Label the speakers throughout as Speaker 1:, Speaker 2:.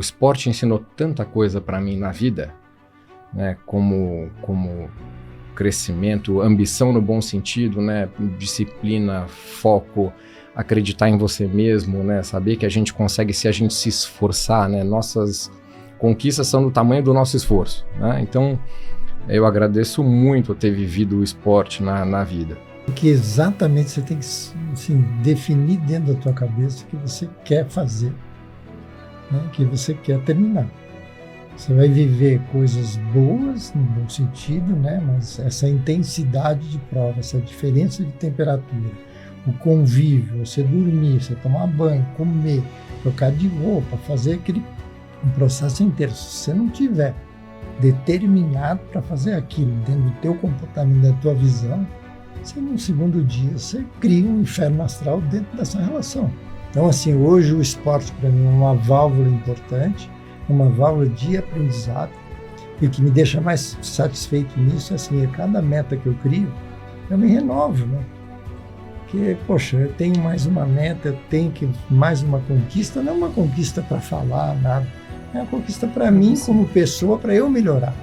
Speaker 1: O esporte ensinou tanta coisa para mim na vida, né, como crescimento, ambição no bom sentido, né, disciplina, foco, acreditar em você mesmo, né, saber que a gente consegue se a gente se esforçar, né, nossas conquistas são do tamanho do nosso esforço, né, então eu agradeço muito ter vivido o esporte na vida.
Speaker 2: Porque exatamente você tem que assim, definir dentro da tua cabeça o que você quer fazer, né, o que você quer terminar. Você vai viver coisas boas, no bom sentido, né? Mas essa intensidade de prova, essa diferença de temperatura, o convívio, você dormir, você tomar banho, comer, trocar de roupa, fazer um processo inteiro. Se você não tiver determinado para fazer aquilo dentro do teu comportamento, da tua visão, você no segundo dia, você cria um inferno astral dentro dessa relação. Então, assim, hoje o esporte para mim é uma válvula importante, uma válvula de aprendizado, e o que me deixa mais satisfeito nisso é assim, a cada meta que eu crio, eu me renovo, né? Porque, poxa, eu tenho mais uma meta, eu tenho mais uma conquista, não é uma conquista para falar, nada, é uma conquista para mim como pessoa, para eu melhorar.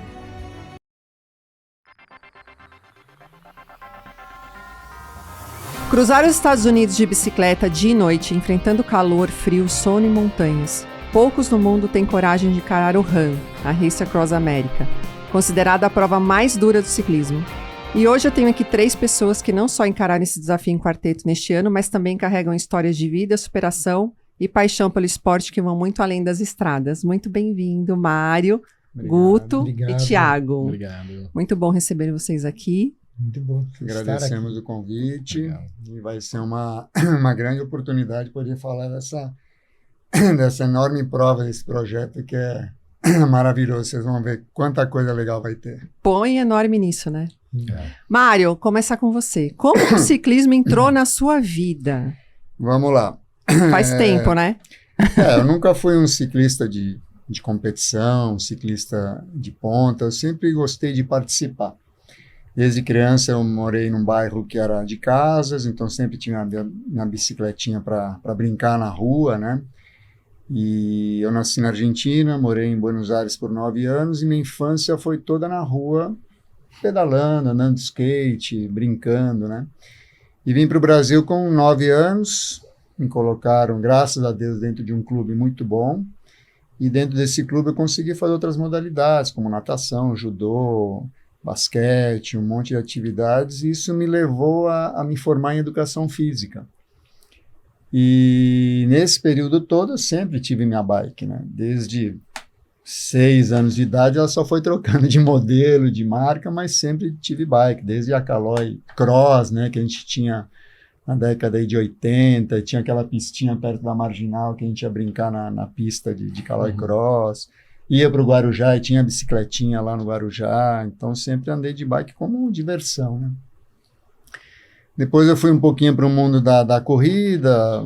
Speaker 3: Cruzar os Estados Unidos de bicicleta dia e noite, enfrentando calor, frio, sono e montanhas. Poucos no mundo têm coragem de encarar o RAN, a Race Across America, considerada a prova mais dura do ciclismo. E hoje eu tenho aqui 3 pessoas que não só encararam esse desafio em quarteto neste ano, mas também carregam histórias de vida, superação e paixão pelo esporte que vão muito além das estradas. Muito bem-vindo, Mário, Guto e Thiago.
Speaker 1: Obrigado.
Speaker 3: Muito bom receber vocês aqui.
Speaker 2: Muito bom.
Speaker 4: Agradecemos o convite.
Speaker 1: Obrigado.
Speaker 4: E vai ser uma grande oportunidade poder falar dessa enorme prova desse projeto que é maravilhoso. Vocês vão ver quanta coisa legal vai ter.
Speaker 3: Põe enorme nisso, né?
Speaker 1: É.
Speaker 3: Mário, começar com você. Como o ciclismo entrou na sua vida?
Speaker 4: Vamos lá.
Speaker 3: Faz tempo, né?
Speaker 4: Eu nunca fui um ciclista de competição, ciclista de ponta. Eu sempre gostei de participar. Desde criança eu morei num bairro que era de casas, então sempre tinha minha bicicletinha para brincar na rua, né? E eu nasci na Argentina, morei em Buenos Aires por 9 anos e minha infância foi toda na rua, pedalando, andando de skate, brincando, né? E vim para o Brasil com 9 anos, me colocaram, graças a Deus, dentro de um clube muito bom. E dentro desse clube eu consegui fazer outras modalidades, como natação, judô, basquete, um monte de atividades, e isso me levou a me formar em educação física. E nesse período todo eu sempre tive minha bike, né? Desde 6 anos de idade ela só foi trocando de modelo, de marca, mas sempre tive bike, desde a Caloi Cross, né, que a gente tinha na década aí de 80, tinha aquela pistinha perto da Marginal que a gente ia brincar na pista de Caloi Cross, ia para o Guarujá e tinha bicicletinha lá no Guarujá, então sempre andei de bike como diversão, né? Depois eu fui um pouquinho para o mundo da corrida,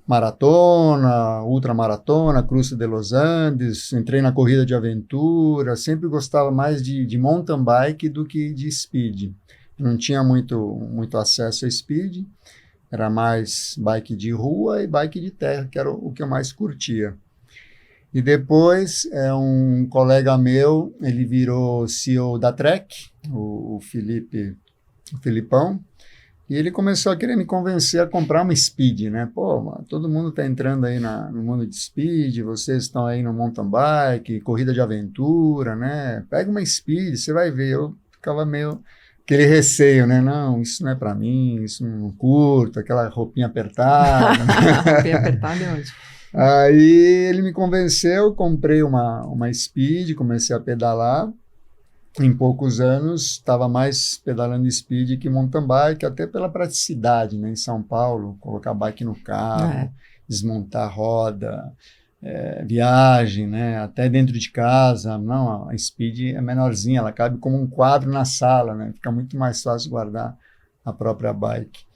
Speaker 4: maratona, ultramaratona, Cruze de los Andes, entrei na corrida de aventura, sempre gostava mais de mountain bike do que de speed. Não tinha muito acesso a speed, era mais bike de rua e bike de terra, que era o que eu mais curtia. E depois, um colega meu, ele virou CEO da Trek, o Filipão, e ele começou a querer me convencer a comprar uma Speed, né? Pô, mano, todo mundo tá entrando aí no mundo de Speed, vocês estão aí no mountain bike, corrida de aventura, né? Pega uma Speed, você vai ver. Eu ficava meio aquele receio, né? Não, isso não é para mim, isso não curto, aquela roupinha apertada.
Speaker 3: Roupinha apertada é ótimo.
Speaker 4: Aí ele me convenceu, comprei uma Speed, comecei a pedalar. Em poucos anos, estava mais pedalando speed que mountain bike, até pela praticidade, né? Em São Paulo, colocar bike no carro, desmontar a roda, viagem, né? Até dentro de casa. Não, a speed é menorzinha, ela cabe como um quadro na sala, né? Fica muito mais fácil guardar a própria bike.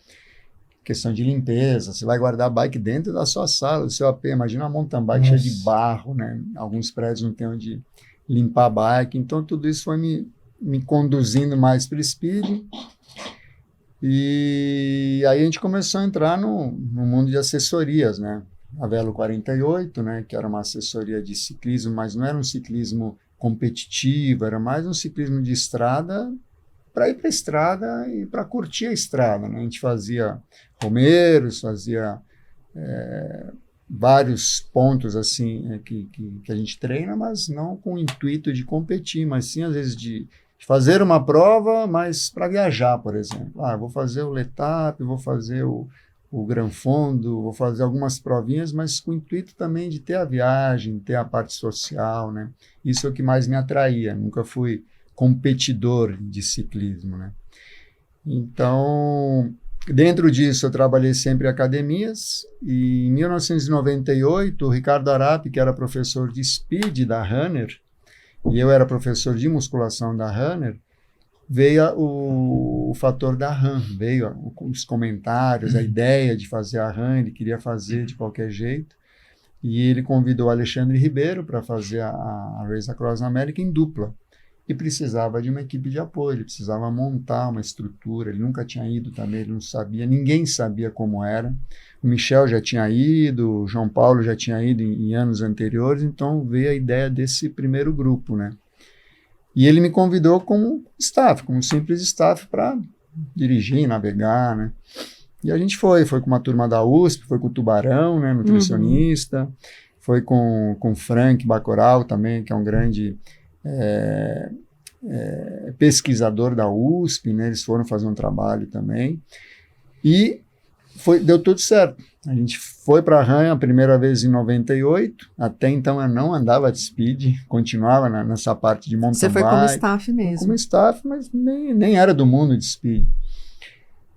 Speaker 4: Questão de limpeza, você vai guardar a bike dentro da sua sala, do seu AP. Imagina uma mountain bike cheia de barro, né? Alguns prédios não tem onde limpar a bike, então tudo isso foi me conduzindo mais para o speed, e aí a gente começou a entrar no mundo de assessorias, né? a Velo 48, né, que era uma assessoria de ciclismo, mas não era um ciclismo competitivo, era mais um ciclismo de estrada para ir para a estrada e para curtir a estrada, né? A gente fazia romeiros, fazia vários pontos assim que a gente treina, mas não com o intuito de competir, mas sim às vezes de fazer uma prova, mas para viajar, por exemplo. Vou fazer o Letap, vou fazer o Gran Fondo, vou fazer algumas provinhas, mas com o intuito também de ter a viagem, ter a parte social, né? Isso é o que mais me atraía. Nunca fui competidor de ciclismo, né? Então, dentro disso, eu trabalhei sempre em academias, e em 1998, o Ricardo Arapi, que era professor de speed da Runner, e eu era professor de musculação da Runner, veio o fator da RAM, veio os comentários, a ideia de fazer a RAM, ele queria fazer de qualquer jeito, e ele convidou o Alexandre Ribeiro para fazer a Race Across America em dupla, e precisava de uma equipe de apoio, ele precisava montar uma estrutura, ele nunca tinha ido também, ele não sabia, ninguém sabia como era, o Michel já tinha ido, o João Paulo já tinha ido em anos anteriores, então veio a ideia desse primeiro grupo, né? E ele me convidou como staff, como simples staff para dirigir, navegar, né? E a gente foi com uma turma da USP, foi com o Tubarão, né, nutricionista, foi com o Frank Bacurau também, que é um grande pesquisador da USP, né? Eles foram fazer um trabalho também. E deu tudo certo. A gente foi para a RAM a primeira vez em 98, até então eu não andava de speed, continuava nessa parte de mountain bike.
Speaker 3: Você foi como staff mesmo?
Speaker 4: Como staff, mas nem era do mundo de speed.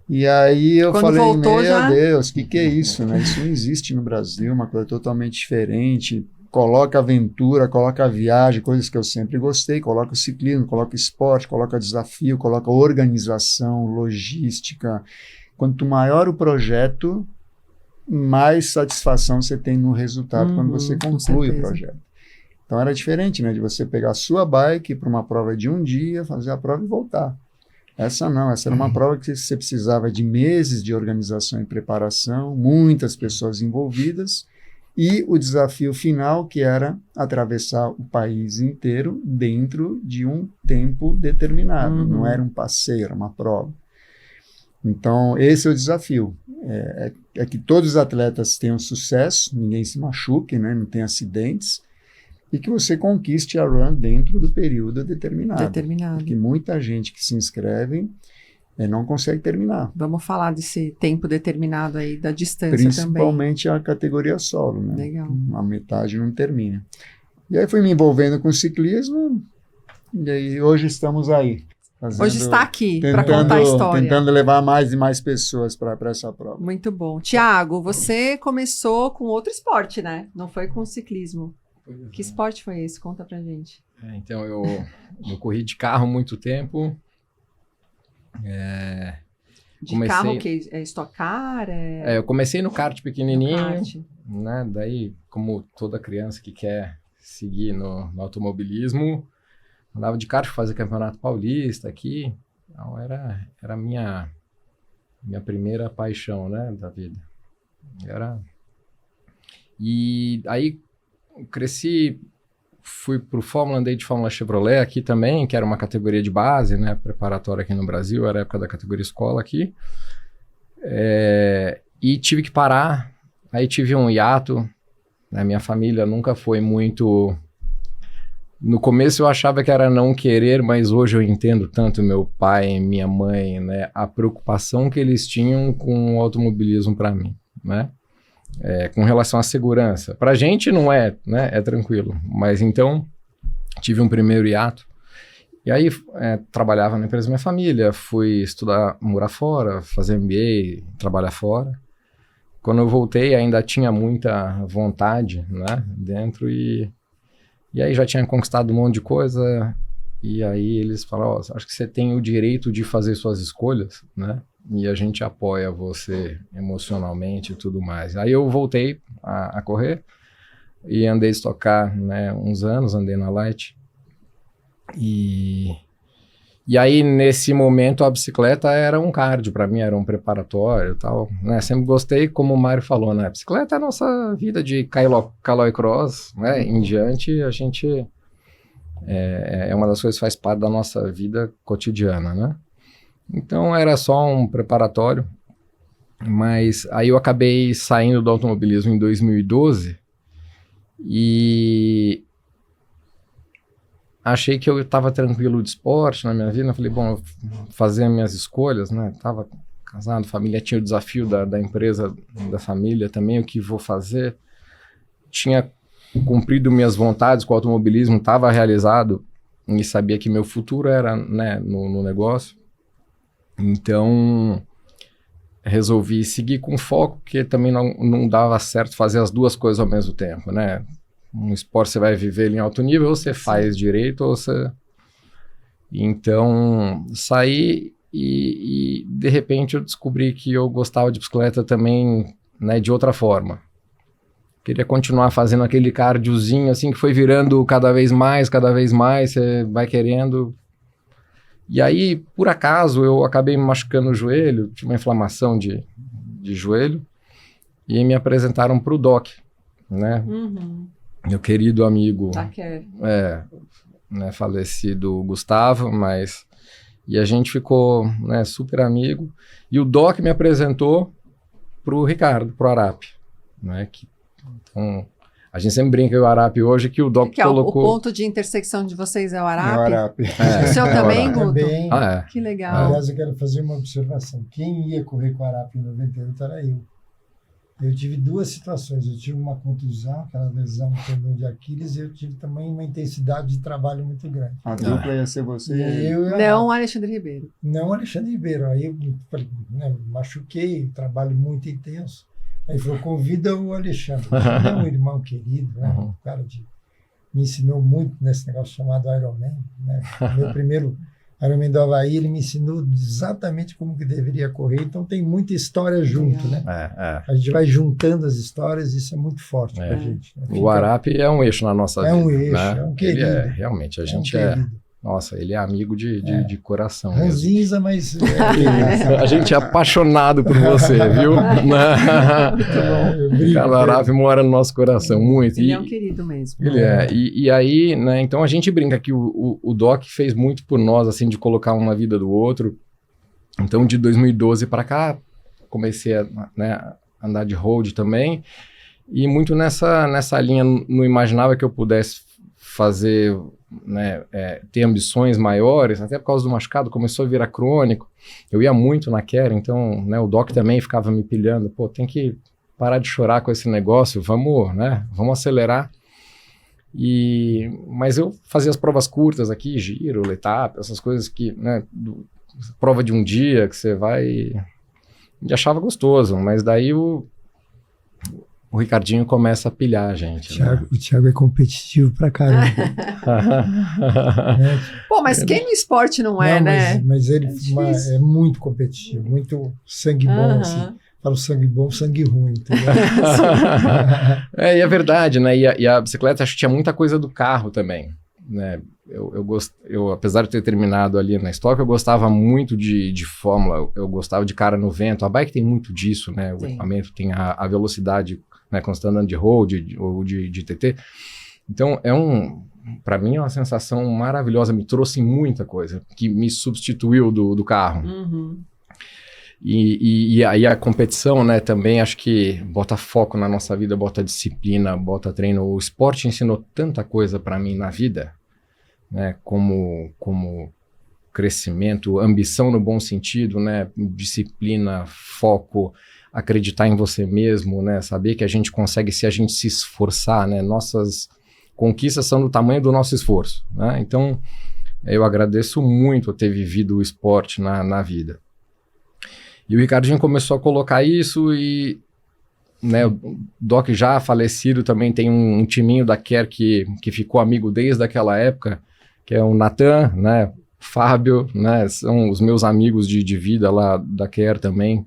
Speaker 4: E aí eu falei, meu Deus, o que é isso, né? Isso não existe no Brasil, uma coisa totalmente diferente. Coloca aventura, coloca a viagem, coisas que eu sempre gostei, coloca o ciclismo, coloca o esporte, coloca desafio, coloca organização, logística. Quanto maior o projeto, mais satisfação você tem no resultado quando você conclui o projeto. Então era diferente, né, de você pegar a sua bike para uma prova de um dia, fazer a prova e voltar. Essa não, essa era uma prova que você precisava de meses de organização e preparação, muitas pessoas envolvidas, e o desafio final, que era atravessar o país inteiro dentro de um tempo determinado. Não era um passeio, era uma prova. Então, esse é o desafio. É que todos os atletas tenham sucesso, ninguém se machuque, né, não tem acidentes, e que você conquiste a run dentro do período determinado. Porque muita gente que se inscreve não consegue terminar.
Speaker 3: Vamos falar desse tempo determinado aí, da distância
Speaker 4: Principalmente
Speaker 3: também.
Speaker 4: A categoria solo, né?
Speaker 3: Legal.
Speaker 4: A metade não termina. E aí fui me envolvendo com o ciclismo, e aí hoje estamos aí.
Speaker 3: Hoje está aqui para contar a história.
Speaker 4: Tentando levar mais e mais pessoas para essa prova.
Speaker 3: Muito bom. Tiago, você começou com outro esporte, né? Não foi com o ciclismo. Que esporte foi esse? Conta pra gente.
Speaker 1: Então, eu corri de carro muito tempo.
Speaker 3: Carro que é Stock Car?
Speaker 1: Eu comecei no kart pequenininho, né? Daí, como toda criança que quer seguir no automobilismo, andava de kart, fazer campeonato paulista aqui. Então, era a minha primeira paixão, né, da vida. E aí, cresci, fui pro Fórmula, andei de Fórmula Chevrolet aqui também, que era uma categoria de base, né, preparatória aqui no Brasil, era a época da categoria escola aqui. E tive que parar, aí tive um hiato, né, minha família nunca foi muito... No começo eu achava que era não querer, mas hoje eu entendo tanto meu pai e minha mãe, né, a preocupação que eles tinham com o automobilismo para mim, né? Com relação à segurança. Pra gente não é, né? É tranquilo. Mas então, tive um primeiro hiato. E aí, trabalhava na empresa da minha família, fui estudar, morar fora, fazer MBA, trabalhar fora. Quando eu voltei, ainda tinha muita vontade, né? Dentro e aí já tinha conquistado um monte de coisa. E aí eles falaram, acho que você tem o direito de fazer suas escolhas, né? E a gente apoia você emocionalmente e tudo mais. Aí eu voltei a correr e andei de Stock Car, né, uns anos, andei na Light. E E aí, nesse momento, a bicicleta era um cardio, para mim era um preparatório e tal, né? Sempre gostei, como o Mário falou, né? A bicicleta é a nossa vida de Caloi Cross, né? Em diante, a gente... É uma das coisas que faz parte da nossa vida cotidiana, né? Então, era só um preparatório, mas aí eu acabei saindo do automobilismo em 2012 e... achei que eu estava tranquilo de esporte na minha vida. Eu falei, bom, eu vou fazer minhas escolhas, né? Estava casado, família, tinha o desafio da empresa, da família também, o que vou fazer. Tinha cumprido minhas vontades com o automobilismo, estava realizado e sabia que meu futuro era, né, no negócio. Então, resolvi seguir com foco, porque também não dava certo fazer as duas coisas ao mesmo tempo, né? Um esporte você vai viver ele em alto nível, ou você faz direito, ou você... Então, saí e de repente eu descobri que eu gostava de bicicleta também, né, de outra forma. Queria continuar fazendo aquele cardiozinho, assim, que foi virando cada vez mais, você vai querendo. E aí, por acaso, eu acabei me machucando o joelho, tinha uma inflamação de joelho, e me apresentaram para o Doc, né?
Speaker 3: Uhum.
Speaker 1: Meu querido amigo,
Speaker 3: Taquer.
Speaker 1: né, falecido Gustavo, mas... E a gente ficou, né, super amigo. E o Doc me apresentou pro Ricardo, pro Arapi, né? Então, a gente sempre brinca com o Arapi hoje que o Doc colocou...
Speaker 3: O ponto de intersecção de vocês é o Arapi?
Speaker 4: É o Arapi.
Speaker 3: O seu também, Guto?
Speaker 2: Também.
Speaker 3: Que legal.
Speaker 2: Aliás, eu quero fazer uma observação. Quem ia correr com o Arapi em 98 era eu. Eu tive duas situações. Eu tive uma contusão, aquela lesão no tendão de Aquiles, e eu tive também uma intensidade de trabalho muito grande.
Speaker 4: A dupla ia ser você.
Speaker 3: Não, Alexandre Ribeiro.
Speaker 2: Não, Alexandre Ribeiro. Aí eu falei, né, machuquei, trabalho muito intenso. Aí falou, convida o Alexandre. É um irmão querido, né? Um cara me ensinou muito nesse negócio chamado Ironman, né? Meu primeiro Ironman do Havaí, ele me ensinou exatamente como que deveria correr. Então tem muita história junto, né? A gente vai juntando as histórias e isso é muito forte pra gente. Né?
Speaker 1: O Arapi é um eixo na nossa vida.
Speaker 2: É um eixo,
Speaker 1: né?
Speaker 2: é um querido.
Speaker 1: Ele realmente, a gente nossa, ele é amigo de coração.
Speaker 2: Ranzinza, mas...
Speaker 1: A gente é apaixonado por você, viu? O Arapi mora no nosso coração, muito.
Speaker 3: Ele é um querido mesmo.
Speaker 1: Ele é. E aí, né, então a gente brinca que o Doc fez muito por nós, assim, de colocar uma vida do outro. Então, de 2012 para cá, comecei a, né, andar de road também. E muito nessa linha, não imaginava que eu pudesse fazer... Né, ter ambições maiores, até por causa do machucado, começou a virar crônico. Eu ia muito na Care, então, né, o Doc também ficava me pilhando, pô, tem que parar de chorar com esse negócio, vamos acelerar. Mas eu fazia as provas curtas aqui, giro, letap, essas coisas que, né, prova de um dia que você vai e achava gostoso, mas daí o Ricardinho começa a pilhar a gente.
Speaker 2: O Thiago é competitivo pra caramba.
Speaker 3: Pô, mas quem no esporte não é, né?
Speaker 2: Mas ele é muito competitivo, muito sangue bom, assim. Falo sangue bom, sangue ruim, entendeu?
Speaker 1: E é verdade, né? E a bicicleta, acho que tinha muita coisa do carro também, né? Eu, apesar de ter terminado ali na Stock, eu gostava muito de fórmula, eu gostava de cara no vento. A bike tem muito disso, né? O equipamento tem a velocidade, né, quando você está andando de road ou de TT. Então, para mim é uma sensação maravilhosa, me trouxe muita coisa, que me substituiu do carro. E aí a competição, né, também acho que bota foco na nossa vida, bota disciplina, bota treino. O esporte ensinou tanta coisa para mim na vida, né, como crescimento, ambição no bom sentido, né, disciplina, foco, acreditar em você mesmo, né? Saber que a gente consegue se a gente se esforçar, né? Nossas conquistas são do tamanho do nosso esforço, né? Então, eu agradeço muito ter vivido o esporte na vida. E o Ricardinho começou a colocar isso e, né, o Doc já falecido também tem um timinho da Care que ficou amigo desde aquela época, que é o Natan, né? Fábio, né? São os meus amigos de vida lá da Care também,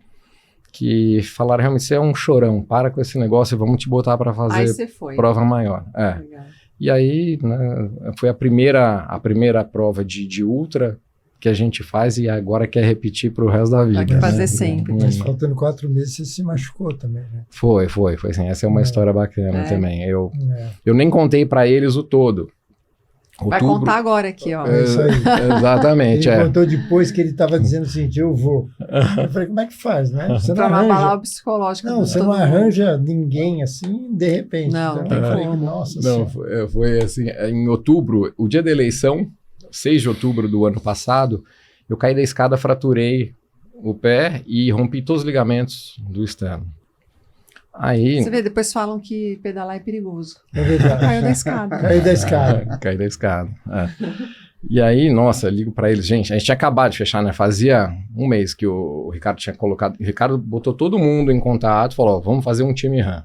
Speaker 1: que falaram, realmente, você é um chorão, para com esse negócio, vamos te botar para fazer prova maior.
Speaker 3: Legal.
Speaker 1: E aí, né, foi a primeira prova de ultra, que a gente faz e agora quer repetir para o resto da vida.
Speaker 3: Tem que
Speaker 1: né?
Speaker 3: fazer sempre.
Speaker 2: Mas faltando 4 meses, você se machucou também, né?
Speaker 1: Foi assim. Essa é uma história bacana também. Eu
Speaker 2: É.
Speaker 1: nem contei para eles o todo.
Speaker 3: Vai contar agora aqui, ó.
Speaker 2: É isso aí.
Speaker 1: Exatamente.
Speaker 2: Ele contou depois que ele estava dizendo o seguinte, eu vou. Eu falei, como é que faz, né? Você
Speaker 3: Pra não abalar o psicológico.
Speaker 2: Não, você não arranja ninguém assim, de repente.
Speaker 3: Não,
Speaker 2: então, eu falei,
Speaker 3: como.
Speaker 2: nossa
Speaker 1: Não, foi assim, em outubro, o dia da eleição, 6 de outubro do ano passado, eu caí da escada, fraturei o pé e rompi todos os ligamentos do externo. Aí...
Speaker 3: Você vê, depois falam que pedalar é perigoso.
Speaker 2: É verdade.
Speaker 3: Caiu da escada.
Speaker 2: Caiu da escada.
Speaker 1: Caí da escada. E aí, nossa, eu ligo pra eles, gente, a gente tinha acabado de fechar, né? Fazia um mês que o Ricardo tinha colocado, o Ricardo botou todo mundo em contato, falou, ó, vamos fazer um time RAM.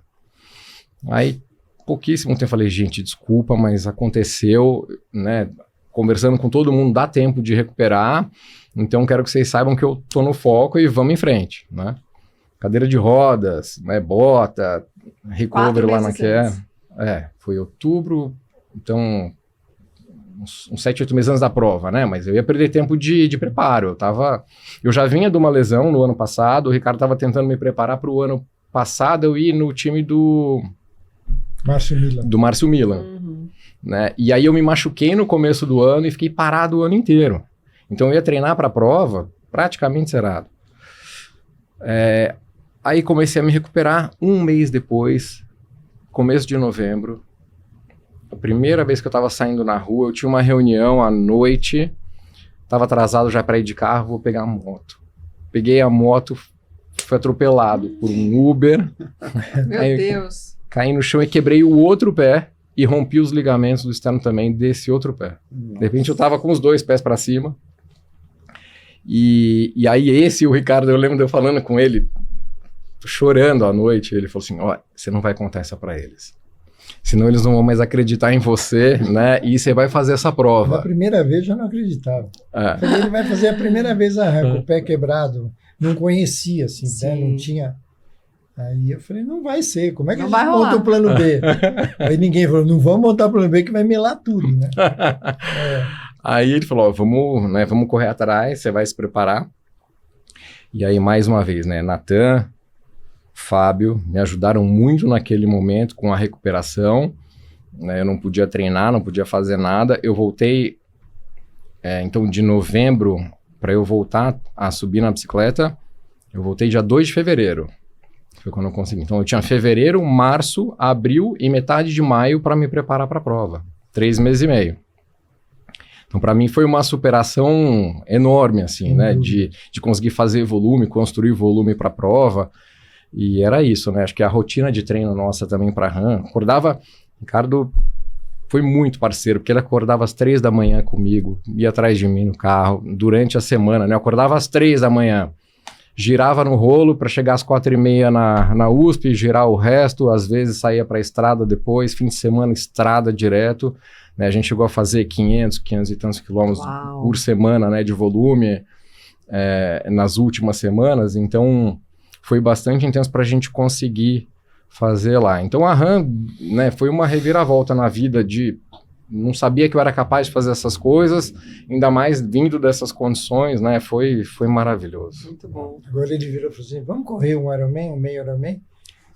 Speaker 1: Aí, pouquíssimo tempo, eu falei, gente, desculpa, mas aconteceu, né? Conversando com todo mundo, dá tempo de recuperar, então quero que vocês saibam que eu tô no foco e vamos em frente, né? Cadeira de rodas, né, bota, recover lá naquela. Foi outubro, então uns 7, 8 meses antes da prova, né? Mas eu ia perder tempo de preparo. Eu já vinha de uma lesão no ano passado, o Ricardo estava tentando me preparar para o ano passado eu ir no time do Márcio Milan.
Speaker 3: Uhum.
Speaker 1: Né? E aí eu me machuquei no começo do ano e fiquei parado o ano inteiro. Então eu ia treinar para a prova praticamente zerado. Aí comecei a me recuperar um mês depois, começo de novembro. A primeira vez que eu estava saindo na rua, eu tinha uma reunião à noite, estava atrasado já para ir de carro, vou pegar a moto. Peguei a moto, fui atropelado por um Uber.
Speaker 3: Meu Deus.
Speaker 1: Caí no chão e quebrei o outro pé e rompi os ligamentos do externo também desse outro pé. De repente eu estava com os 2 pés para cima. E aí o Ricardo, eu lembro de eu falando com ele, chorando à noite, ele falou assim, ó, você não vai contar essa pra eles. Senão eles não vão mais acreditar em você, né? E você vai fazer essa prova.
Speaker 2: Na primeira vez eu já não acreditava. Falei, ele vai fazer a primeira vez com o pé quebrado. Não conhecia, assim, né? Não tinha... Aí eu falei, não vai ser. Como é que a gente monta o plano B? Aí ninguém falou, não vamos montar o plano B que vai melar tudo, né?
Speaker 1: Aí ele falou, ó, vamos correr atrás, você vai se preparar. E aí, mais uma vez, né? Natan, Fábio, me ajudaram muito naquele momento com a recuperação, né? Eu não podia treinar, não podia fazer nada. Eu voltei, então, de novembro, para eu voltar a subir na bicicleta, eu voltei dia 2 de fevereiro. Foi quando eu consegui. Então, eu tinha fevereiro, março, abril e metade de maio para me preparar para a prova. 3 meses e meio. Então, para mim, foi uma superação enorme, assim, né? De conseguir fazer volume, construir volume para a prova. E era isso, né? Acho que a rotina de treino nossa também para RAM. Ricardo foi muito parceiro, porque ele acordava às 3 da manhã comigo, ia atrás de mim no carro, durante a semana, né? Eu acordava às 3 da manhã, girava no rolo para chegar às 4h30 na USP, girar o resto, às vezes saía para a estrada depois, fim de semana, estrada direto, né? A gente chegou a fazer 500 e tantos quilômetros por semana, né? De volume, nas últimas semanas, então... Foi bastante intenso para a gente conseguir fazer lá. Então a RAM, né, foi uma reviravolta na vida de... Não sabia que eu era capaz de fazer essas coisas, ainda mais vindo dessas condições, né? Foi maravilhoso.
Speaker 3: Muito bom.
Speaker 2: Agora ele virou e falou assim, vamos correr um Ironman, um meio Ironman?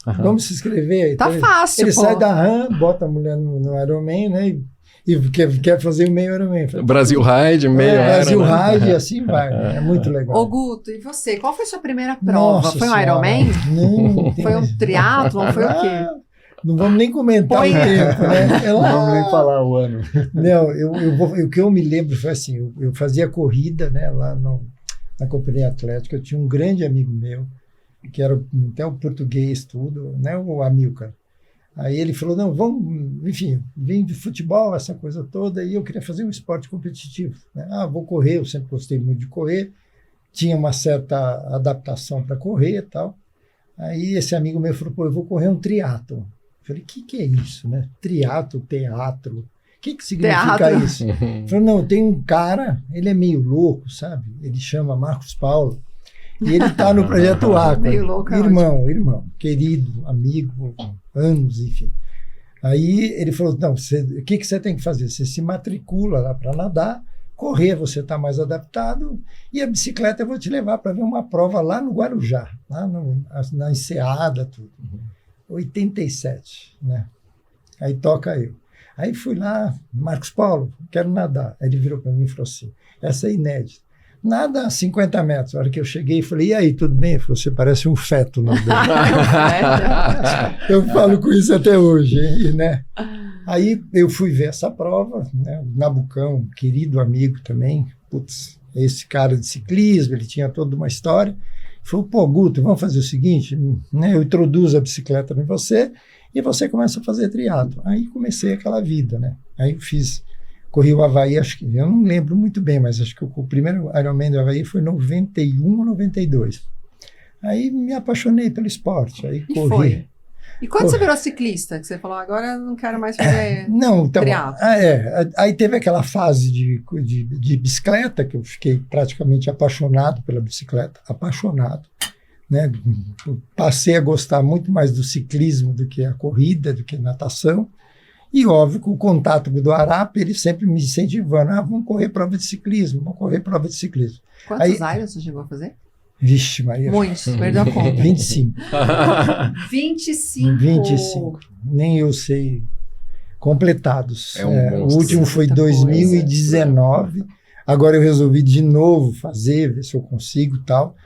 Speaker 2: Vamos se inscrever.
Speaker 3: Tá
Speaker 2: então,
Speaker 3: fácil,
Speaker 2: ele sai da RAM, bota a mulher no Ironman, né? E quer fazer o meio Ironman.
Speaker 1: Brasil Ride, meio Ironman.
Speaker 2: Brasil Ride, assim vai. É muito legal.
Speaker 3: Ô Guto, e você? Qual foi a sua primeira prova?
Speaker 2: Nossa
Speaker 3: foi um
Speaker 2: senhora.
Speaker 3: Ironman?
Speaker 2: Não.
Speaker 3: Foi um triatlon? Foi o quê?
Speaker 2: Não vamos nem comentar o tempo, né?
Speaker 4: Não vamos nem falar o ano.
Speaker 2: Não, o que eu me lembro foi assim, eu fazia corrida, né, lá na Companhia Atlética, eu tinha um grande amigo meu, que era até o português tudo, né, o Amilcar. Aí ele falou, não, vamos, enfim, vem de futebol, essa coisa toda, e eu queria fazer um esporte competitivo. Né? Vou correr, eu sempre gostei muito de correr, tinha uma certa adaptação para correr e tal. Aí esse amigo meu falou, eu vou correr um triatlon. Eu falei, o que é isso, né? Triatlo, teatro, o que significa
Speaker 3: teatro.
Speaker 2: isso? Ele falou, não, tem um cara, ele é meio louco, sabe? Ele chama Marcos Paulo, e ele está no Projeto Aqua.
Speaker 3: Meio louco,
Speaker 2: irmão, querido, amigo, anos, enfim. Aí ele falou, não, o que você tem que fazer? Você se matricula lá para nadar, Correr você está mais adaptado, e a bicicleta eu vou te levar para ver uma prova lá no Guarujá, lá na Enseada, tudo. 87, né? Aí toca eu. Aí fui lá, Marcos Paulo, quero nadar. Aí ele virou para mim e falou assim, essa é inédita. Nada a 50 metros. A hora que eu cheguei, falei, e aí, tudo bem? Ele falou, você parece um feto nadando. Eu falo com isso até hoje, né? Aí eu fui ver essa prova, né? O Nabucão, querido amigo também, putz, esse cara de ciclismo, ele tinha toda uma história. Falou, pô, Guto, vamos fazer o seguinte, né? Eu introduzo a bicicleta em você e você começa a fazer triatlo. Aí comecei aquela vida, né? Aí eu corri o Havaí, acho que, eu não lembro muito bem, mas acho que o primeiro Ironman do Havaí foi em 91 ou 92. Aí me apaixonei pelo esporte, aí corri.
Speaker 3: Foi. E quando você virou ciclista, que você falou, agora eu não quero mais fazer
Speaker 2: não, então,
Speaker 3: triatlo?
Speaker 2: Aí teve aquela fase de bicicleta, que eu fiquei praticamente apaixonado pela bicicleta, apaixonado. Né? Passei a gostar muito mais do ciclismo do que a corrida, do que a natação. E, óbvio, com o contato do Arap, ele sempre me incentivando, vamos correr prova de ciclismo, vamos correr prova de ciclismo.
Speaker 3: Quantos Irons você chegou a fazer?
Speaker 2: Vixe, Maria.
Speaker 3: Muitos, perdeu a conta.
Speaker 2: 25.
Speaker 3: 25.
Speaker 2: Nem eu sei. Completados. O último foi em 2019. Agora eu resolvi de novo fazer, ver se eu consigo e tal.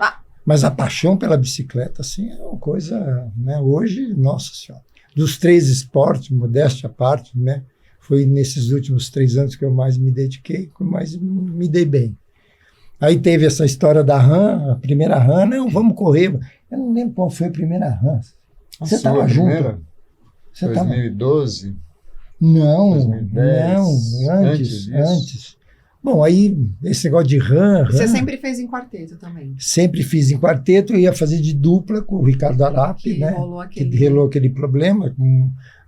Speaker 2: Mas a paixão pela bicicleta, assim, é uma coisa, né? Hoje, nossa senhora. Dos 3 esportes, modéstia à parte, né? Foi nesses últimos 3 anos que eu mais me dediquei, que eu mais me dei bem. Aí teve essa história da RAM, a primeira RAM, não, vamos correr. Eu não lembro qual foi a primeira RAM. Você estava junto?
Speaker 4: Você 2012?
Speaker 2: Não,
Speaker 4: 2010,
Speaker 2: não, antes. Bom, aí esse negócio de RAM...
Speaker 3: Você sempre fez em quarteto também?
Speaker 2: Sempre fiz em quarteto, eu ia fazer de dupla com o Ricardo Arap, né? Que rolou aquele problema,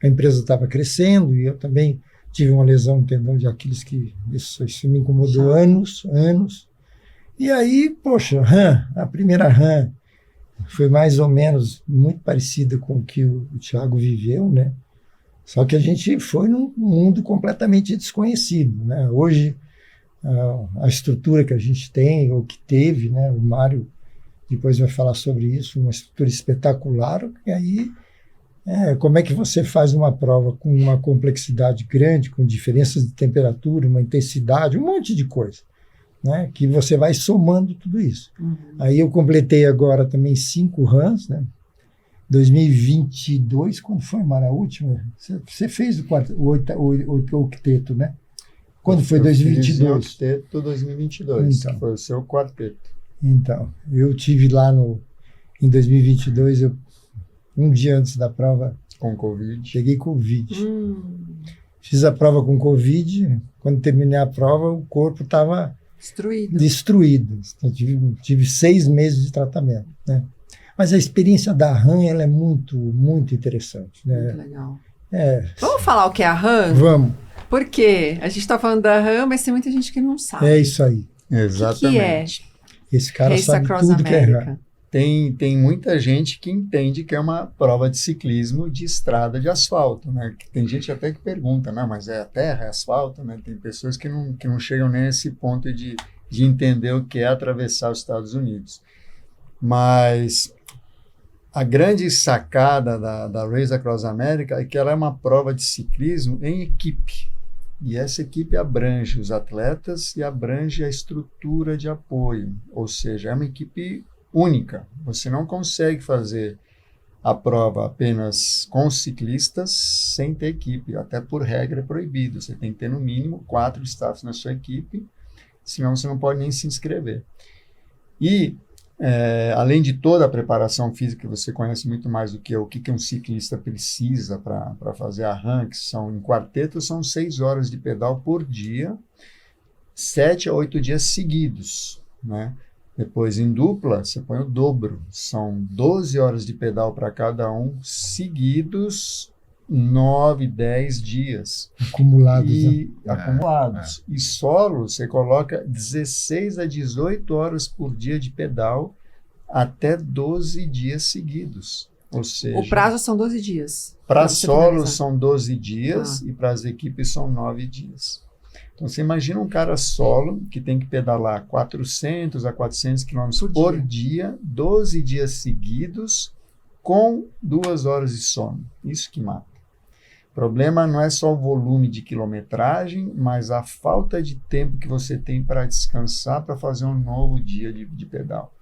Speaker 2: a empresa estava crescendo e eu também tive uma lesão no tendão de Aquiles que isso me incomodou anos. E aí, poxa, a primeira RAM foi mais ou menos muito parecida com o que o Thiago viveu, né? Só que a gente foi num mundo completamente desconhecido, né? Hoje, a estrutura que a gente tem, ou que teve, né? O Mário depois vai falar sobre isso, uma estrutura espetacular, e aí como é que você faz uma prova com uma complexidade grande, com diferenças de temperatura, uma intensidade, um monte de coisa. Né, que você vai somando tudo isso. Aí eu completei agora também 5 runs, né? 2022, quando foi, Mara, a última? Você fez o octeto, né? Quando foi 2022?
Speaker 4: Eu fiz o octeto 2022, então, que foi o seu quarteto.
Speaker 2: Então, eu tive lá em 2022, um dia antes da prova...
Speaker 4: Com Covid.
Speaker 2: Peguei Covid. Fiz a prova com Covid, quando terminei a prova, o corpo estava... Destruído. Então, tive 6 meses de tratamento, né? Mas a experiência da RAM, ela é muito, muito interessante, né?
Speaker 3: Muito legal. Vamos falar o que é a RAM?
Speaker 2: Vamos.
Speaker 3: Porque a gente está falando da RAM, mas tem muita gente que não sabe.
Speaker 2: É isso aí.
Speaker 4: Exatamente.
Speaker 3: O que
Speaker 2: é? Esse cara
Speaker 3: Race
Speaker 2: sabe
Speaker 3: Across
Speaker 2: tudo que é RAM.
Speaker 4: Tem muita gente que entende que é uma prova de ciclismo de estrada de asfalto, né? Tem gente até que pergunta, não, mas é terra, é asfalto, né? Tem pessoas que não chegam nem a esse ponto de entender o que é atravessar os Estados Unidos. Mas a grande sacada da Race Across America é que ela é uma prova de ciclismo em equipe. E essa equipe abrange os atletas e abrange a estrutura de apoio, ou seja, é uma equipe única. Você não consegue fazer a prova apenas com ciclistas sem ter equipe, até por regra é proibido. Você tem que ter no mínimo 4 staffs na sua equipe, senão você não pode nem se inscrever. E, além de toda a preparação física, que você conhece muito mais do que o que um ciclista precisa para fazer a RAM, que em quarteto são 6 horas de pedal por dia, 7 a 8 dias seguidos, né? Depois, em dupla, você põe o dobro. São 12 horas de pedal para cada um, seguidos 9, 10 dias. Acumulados. E solo, você coloca 16 a 18 horas por dia de pedal até 12 dias seguidos. Ou seja,
Speaker 3: o prazo são 12 dias.
Speaker 4: Para solo são 12 dias e para as equipes são 9 dias. Então, você imagina um cara solo que tem que pedalar 400 a 400 quilômetros por dia, 12 dias seguidos, com 2 horas de sono. Isso que mata. O problema não é só o volume de quilometragem, mas a falta de tempo que você tem para descansar, para fazer um novo dia de pedal.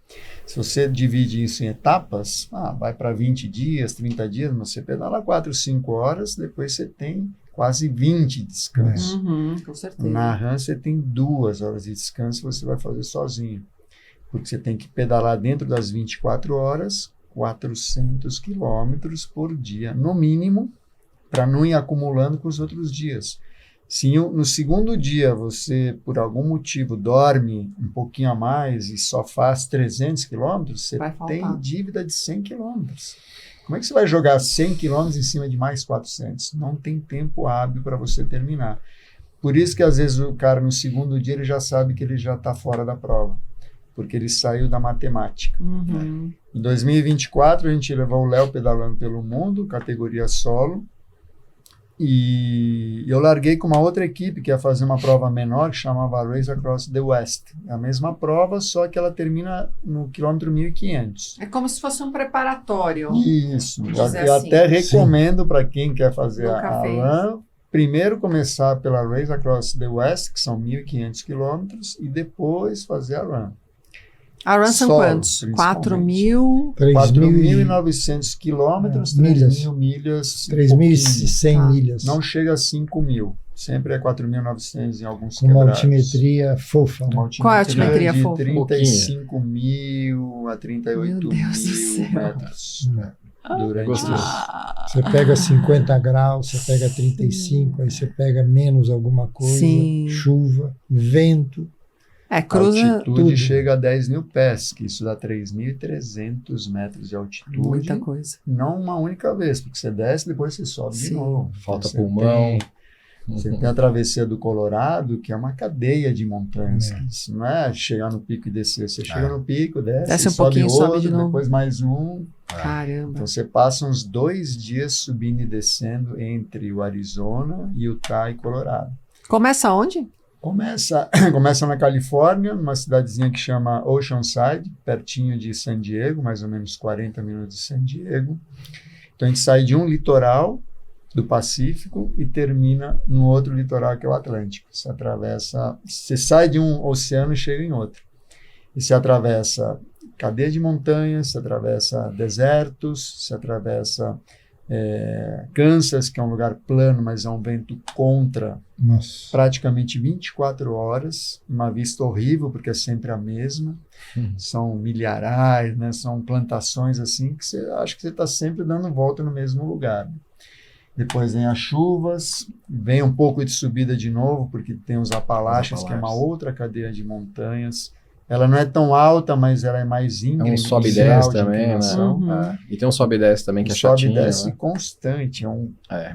Speaker 4: Se você divide isso em etapas, vai para 20 dias, 30 dias, mas você pedala 4, 5 horas, depois você tem quase 20 de descanso.
Speaker 3: Com certeza.
Speaker 4: Na RAM você tem 2 horas de descanso, você vai fazer sozinho. Porque você tem que pedalar dentro das 24 horas, 400 quilômetros por dia, no mínimo, para não ir acumulando com os outros dias. Se no segundo dia você, por algum motivo, dorme um pouquinho a mais e só faz 300 quilômetros, você tem dívida de 100 quilômetros. Como é que você vai jogar 100 quilômetros em cima de mais 400? Não tem tempo hábil para você terminar. Por isso que, às vezes, o cara, no segundo dia, ele já sabe que ele já está fora da prova, porque ele saiu da matemática. Em 2024, a gente levou o Léo pedalando pelo mundo, categoria solo, e eu larguei com uma outra equipe que ia fazer uma prova menor, que chamava Race Across the West. É a mesma prova, só que ela termina no quilômetro 1.500.
Speaker 3: É como se fosse um preparatório.
Speaker 4: Isso. Eu até recomendo para quem quer fazer a run, primeiro começar pela Race Across the West, que são 1.500 quilômetros, e depois fazer a run.
Speaker 3: A run são quantos?
Speaker 4: 4.900 quilômetros, 3.000 milhas.
Speaker 2: 3.100 milhas.
Speaker 4: Não chega a 5.000. Sempre é 4.900 em alguns
Speaker 2: com uma altimetria fofa. Né?
Speaker 3: Qual é a altimetria fofa?
Speaker 4: De 35.000 a 38.000 metros. Durante
Speaker 2: você pega 50 graus, você pega 35, aí você pega menos alguma coisa, chuva, vento.
Speaker 4: Cruza a altitude tudo. Chega a 10.000 pés, que isso dá 3.300 metros de altitude.
Speaker 3: Muita coisa.
Speaker 4: Não uma única vez, porque você desce e depois você sobe de novo.
Speaker 1: Falta pulmão.
Speaker 4: Você tem a travessia do Colorado, que é uma cadeia de montanhas. Isso não é chegar no pico e descer. Você chega no pico, desce um
Speaker 3: sobe pouquinho,
Speaker 4: outro,
Speaker 3: sobe de novo.
Speaker 4: Depois mais um.
Speaker 3: Caramba.
Speaker 4: Então você passa uns 2 dias subindo e descendo entre o Arizona, Utah e Colorado.
Speaker 3: Começa onde?
Speaker 4: Começa na Califórnia, numa cidadezinha que chama Oceanside, pertinho de San Diego, mais ou menos 40 minutos de San Diego. Então a gente sai de um litoral do Pacífico e termina no outro litoral, que é o Atlântico. Você sai de um oceano e chega em outro. E você atravessa cadeia de montanhas, você atravessa desertos, você atravessa Kansas, que é um lugar plano, mas é um vento contra.
Speaker 2: Nossa.
Speaker 4: Praticamente 24 horas, uma vista horrível, porque é sempre a mesma. São milharais, né? São plantações assim, que você acha que você está sempre dando volta no mesmo lugar. Depois vem as chuvas, vem um pouco de subida de novo, porque tem os Apalaches, que é uma outra cadeia de montanhas. Ela não é tão alta, mas ela é mais íngreme.
Speaker 1: É um sobe e desce também, né? E tem um sobe e desce também, que é chatinho.
Speaker 4: Sobe e desce constante,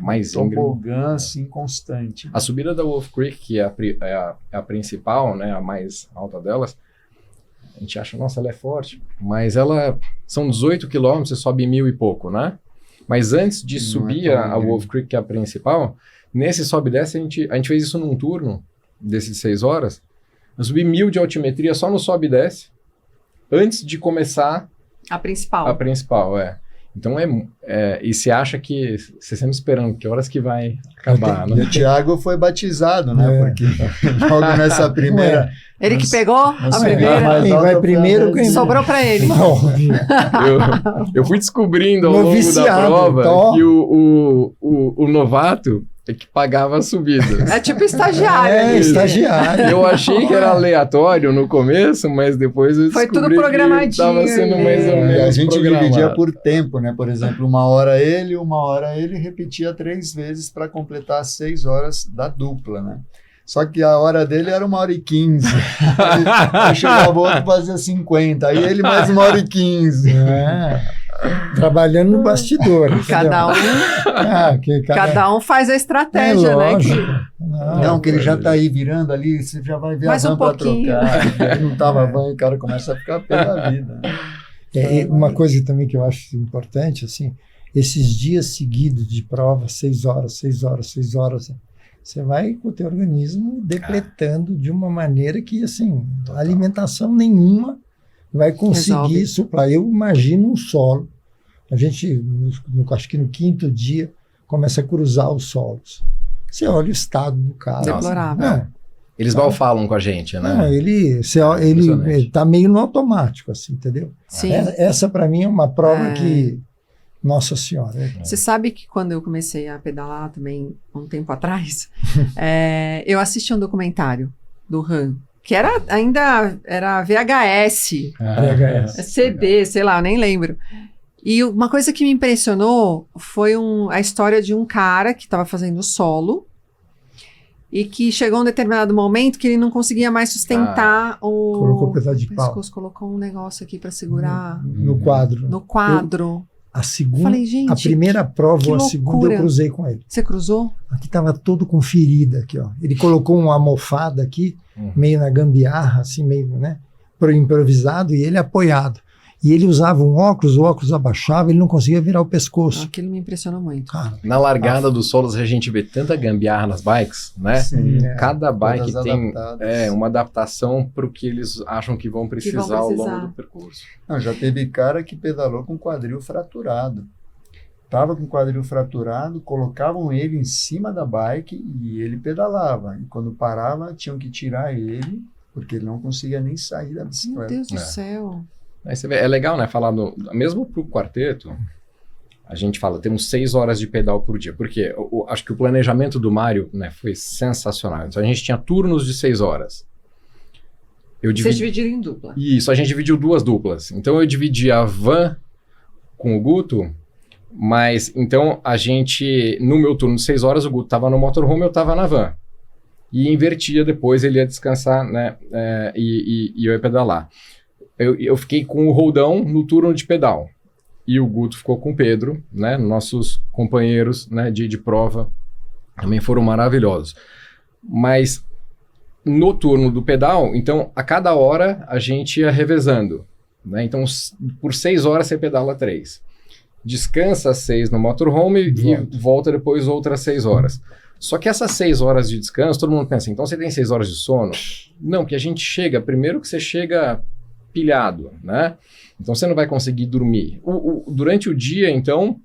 Speaker 1: mais íngreme.
Speaker 4: Tobogã, assim, constante.
Speaker 1: A subida da Wolf Creek, que é a principal, né, a mais alta delas, a gente acha, nossa, ela é forte, mas são 18 quilômetros, você sobe 1.000 e pouco, né? Mas antes de subir a Wolf Creek, que é a principal, nesse sobe e desce, a gente fez isso num turno desses 6 horas. Eu subi 1.000 de altimetria só no sobe e desce, antes de começar
Speaker 3: a principal.
Speaker 1: Então e você acha que você sempre esperando que horas que vai acabar, né?
Speaker 4: E o Thiago foi batizado, né? Porque logo nessa primeira...
Speaker 3: Ele que pegou a primeira.
Speaker 2: Quem vai primeiro, quem
Speaker 3: sobrou para ele.
Speaker 1: Eu fui descobrindo ao longo da prova que o novato é que pagava a subida.
Speaker 3: É tipo estagiário.
Speaker 2: Estagiário.
Speaker 1: Eu achei que era aleatório no começo, mas depois eu descobri
Speaker 3: tudo programadinho.
Speaker 1: Que estava sendo mais ou menos
Speaker 4: a gente
Speaker 1: programado.
Speaker 4: dividia por tempo, né? Por exemplo, 1 hora ele repetia 3 vezes para completar as 6 horas da dupla, né? Só que a hora dele era 1h15. Aí chegava o outro fazia 50. Aí ele mais 1h15.
Speaker 2: Trabalhando no bastidor.
Speaker 3: Cada um faz a estratégia, né?
Speaker 4: Não, que ele já está aí virando ali, você já vai ver a van para trocar. Ele não estava van, o cara começa a ficar pé da vida.
Speaker 2: Uma coisa também que eu acho importante, assim, esses dias seguidos de prova, 6 horas, você vai com o teu organismo depletando de uma maneira que, assim, alimentação nenhuma vai conseguir suplar. Eu imagino um solo. A gente, acho que no 5º dia, começa a cruzar os solos. Você olha o estado do cara.
Speaker 3: Deplorável.
Speaker 2: Não,
Speaker 1: Eles mal falam com a gente, né?
Speaker 2: não, ele tá meio no automático, assim, entendeu?
Speaker 3: Sim.
Speaker 2: Essa, para mim, é uma prova que... Nossa Senhora.
Speaker 3: Você sabe que quando eu comecei a pedalar também, um tempo atrás, eu assisti um documentário do Han, que ainda era VHS, CD, sei lá, eu nem lembro. E uma coisa que me impressionou foi a história de um cara que estava fazendo solo e que chegou um determinado momento que ele não conseguia mais sustentar o...
Speaker 2: Colocou um pedaço de pau.
Speaker 3: Colocou um negócio aqui para segurar...
Speaker 2: No quadro.
Speaker 3: No quadro.
Speaker 2: A segunda,
Speaker 3: Falei, gente,
Speaker 2: a primeira prova ou a segunda
Speaker 3: loucura.
Speaker 2: eu cruzei com ele.
Speaker 3: Você cruzou?
Speaker 2: Aqui estava todo com ferida aqui, ó. Ele colocou uma almofada aqui, meio na gambiarra, assim, meio, né, improvisado, e ele apoiado. E ele usava um óculos, o óculos abaixava, ele não conseguia virar o pescoço.
Speaker 3: Aquilo me impressionou muito.
Speaker 2: Cara,
Speaker 1: Na largada dos solos a gente vê tanta gambiarra nas bikes, né?
Speaker 4: Sim.
Speaker 1: Cada bike
Speaker 4: Todas
Speaker 1: tem
Speaker 4: adaptadas.
Speaker 1: uma adaptação para o que eles acham que vão precisar ao longo do percurso.
Speaker 4: Não, já teve cara que pedalou com quadril fraturado. Tava com o quadril fraturado, colocavam ele em cima da bike e ele pedalava. E quando parava, tinham que tirar ele, porque ele não conseguia nem sair da
Speaker 3: Meu
Speaker 4: bicicleta.
Speaker 3: Deus do céu.
Speaker 1: Aí você vê, é legal, né? Falar mesmo pro quarteto, a gente fala, temos 6 horas de pedal por dia. Porque acho que o planejamento do Mário, né, foi sensacional. Então a gente tinha turnos de 6 horas.
Speaker 3: Vocês dividiram em dupla.
Speaker 1: Isso, a gente dividiu 2 duplas. Então eu dividi a van com o Guto, mas então a gente, no meu turno de 6 horas, o Guto estava no motorhome, eu estava na van. E invertia depois, ele ia descansar, né? E eu ia pedalar. Eu fiquei com o Roldão no turno de pedal. E o Guto ficou com o Pedro, né? Nossos companheiros, né, de prova também foram maravilhosos. Mas no turno do pedal, então, a cada hora a gente ia revezando, né? Então, por 6 horas você pedala 3. Descansa 6 no motorhome e volta depois outras 6 horas. Só que essas 6 horas de descanso, todo mundo pensa, então você tem 6 horas de sono? Não, que a gente chega, primeiro que você chega pilhado, né? Então você não vai conseguir dormir. Durante o dia, então,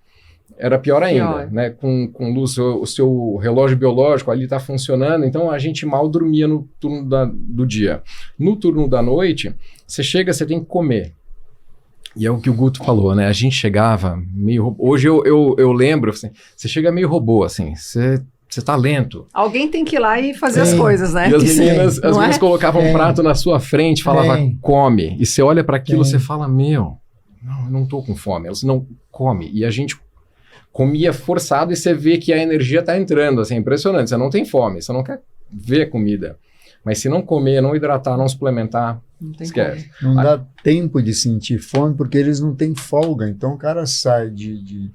Speaker 1: era pior ainda, né? Com luz, o seu relógio biológico ali está funcionando, então a gente mal dormia no turno do dia. No turno da noite, você chega, você tem que comer. E é o que o Guto falou, né? A gente chegava meio... Hoje eu lembro, assim, você chega meio robô, assim, você tá lento.
Speaker 3: Alguém tem que ir lá e fazer as coisas, né?
Speaker 1: E as meninas colocavam um prato na sua frente, falava come. E você olha para aquilo, você fala, meu, não, eu não tô com fome. Elas não come. E a gente comia forçado e você vê que a energia tá entrando, assim, impressionante. Você não tem fome, você não quer ver comida. Mas se não comer, não hidratar, não suplementar,
Speaker 3: Não tem
Speaker 1: esquece.
Speaker 3: como.
Speaker 4: Não dá tempo de sentir fome porque eles não têm folga. Então o cara sai de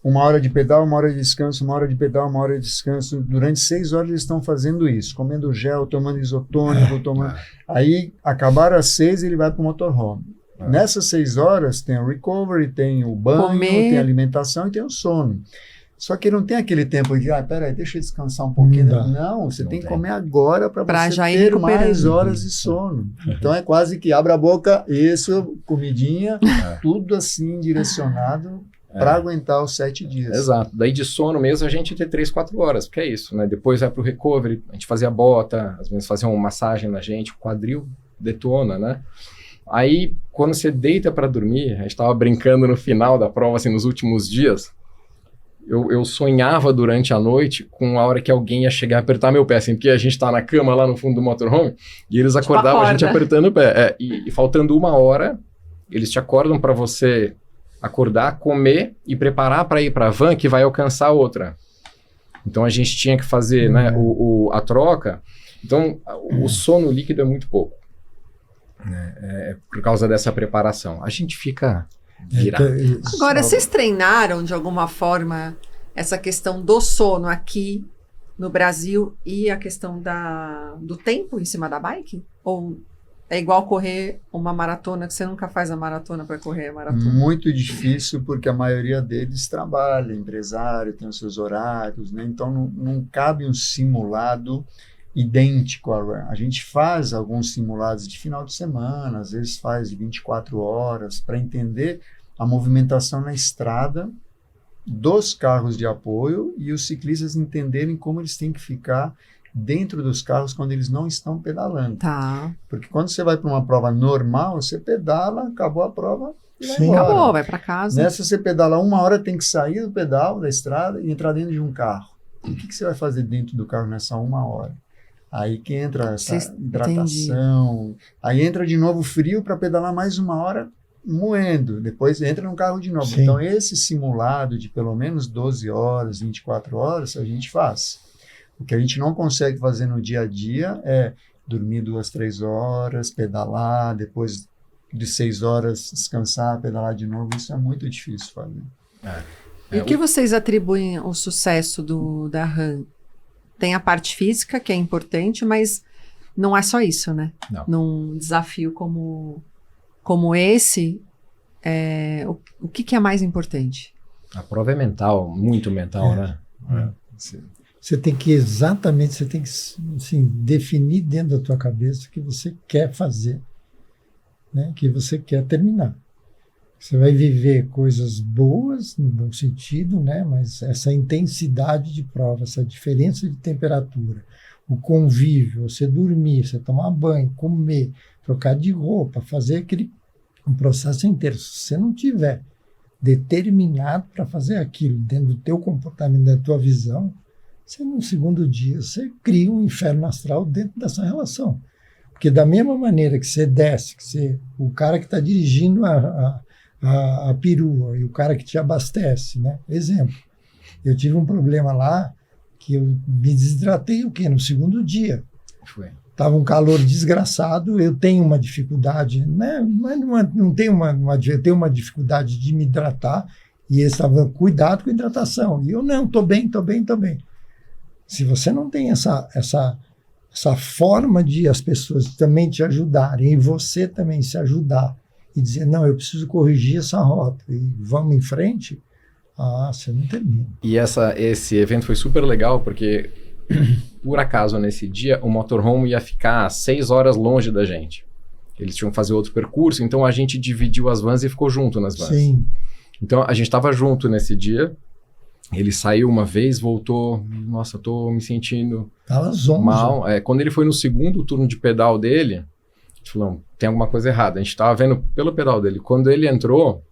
Speaker 4: 1 hora de pedal, 1 hora de descanso, 1 hora de pedal, 1 hora de descanso. Durante 6 horas eles estão fazendo isso, comendo gel, tomando isotônico, tomando... Aí acabaram as 6 ele vai para o motorhome. Nessas 6 horas tem o recovery, tem o banho, tem a alimentação e tem o sono. Só que não tem aquele tempo de, peraí, deixa eu descansar um pouquinho. Não, você tem que comer agora para você
Speaker 3: já ir
Speaker 4: ter
Speaker 3: recuperando.
Speaker 4: mais horas de sono. Então é quase que abre a boca, isso, comidinha, tudo assim direcionado para aguentar os 7 dias.
Speaker 1: Exato. Daí de sono mesmo a gente tem 3, 4 horas, porque é isso, né? Depois vai pro recovery, a gente fazia bota, às vezes faziam uma massagem na gente, o quadril detona, né? Aí, quando você deita para dormir, a gente estava brincando no final da prova, assim, nos últimos dias, eu sonhava durante a noite com a hora que alguém ia chegar a apertar meu pé, assim, porque a gente tá na cama lá no fundo do motorhome, e eles acordavam a gente apertando o pé. E faltando 1 hora, eles te acordam para você acordar, comer e preparar para ir para a van que vai alcançar outra. Então a gente tinha que fazer, né, a troca. Então o sono líquido é muito pouco, né, por causa dessa preparação. A gente fica virado.
Speaker 3: Agora, vocês treinaram de alguma forma essa questão do sono aqui no Brasil e a questão do tempo em cima da bike? Ou É igual correr uma maratona, que você nunca faz a maratona para correr a maratona.
Speaker 4: Muito difícil, porque a maioria deles trabalha, empresário, tem os seus horários, né? Então não cabe um simulado idêntico ao run. A gente faz alguns simulados de final de semana, às vezes faz de 24 horas, para entender a movimentação na estrada dos carros de apoio e os ciclistas entenderem como eles têm que ficar dentro dos carros quando eles não estão pedalando.
Speaker 3: Tá.
Speaker 4: Porque quando você vai para uma prova normal, você pedala, acabou a prova e vai
Speaker 2: Sim.
Speaker 4: embora.
Speaker 3: Acabou, vai para casa.
Speaker 4: Nessa você pedala 1 hora, tem que sair do pedal da estrada e entrar dentro de um carro. E o que você vai fazer dentro do carro nessa 1 hora? Aí que entra essa hidratação, aí entra de novo frio para pedalar mais 1 hora moendo, depois entra no carro de novo.
Speaker 2: Sim.
Speaker 4: Então esse simulado de pelo menos 12 horas, 24 horas, a gente faz. O que a gente não consegue fazer no dia a dia é dormir 2, 3 horas, pedalar, depois de 6 horas descansar, pedalar de novo. Isso é muito difícil fazer.
Speaker 3: E o que vocês atribuem ao sucesso da run? Tem a parte física, que é importante, mas não é só isso, né?
Speaker 1: Não.
Speaker 3: Num desafio como esse, o que é mais importante?
Speaker 1: A prova é mental, muito mental, né?
Speaker 2: Você tem que assim, definir dentro da tua cabeça o que você quer fazer, né? Que você quer terminar. Você vai viver coisas boas, no bom sentido, né? Mas essa intensidade de prova, essa diferença de temperatura, o convívio, você dormir, você tomar banho, comer, trocar de roupa, fazer um processo inteiro. Se você não tiver determinado para fazer aquilo dentro do teu comportamento, da tua visão, você no segundo dia, você cria um inferno astral dentro dessa relação. Porque da mesma maneira que você desce, o cara que está dirigindo a perua e o cara que te abastece, né? Exemplo, eu tive um problema lá que eu me desidratei no segundo dia.
Speaker 1: Foi.
Speaker 2: Estava um calor desgraçado, eu tenho uma dificuldade, né? Mas não tenho eu tenho uma dificuldade de me hidratar e eles estavam cuidado com a hidratação. E eu não, estou bem. Se você não tem essa forma de as pessoas também te ajudarem e você também se ajudar e dizer, não, eu preciso corrigir essa rota e vamos em frente, você não termina.
Speaker 1: E esse evento foi super legal porque, por acaso, nesse dia, o motorhome ia ficar 6 horas longe da gente. Eles tinham que fazer outro percurso, então a gente dividiu as vans e ficou junto nas vans.
Speaker 2: Sim.
Speaker 1: Então a gente estava junto nesse dia. Ele saiu uma vez, voltou, nossa, tô me sentindo mal. Quando ele foi no segundo turno de pedal dele, a gente falou, tem alguma coisa errada. A gente tava vendo pelo pedal dele. Quando ele entrou,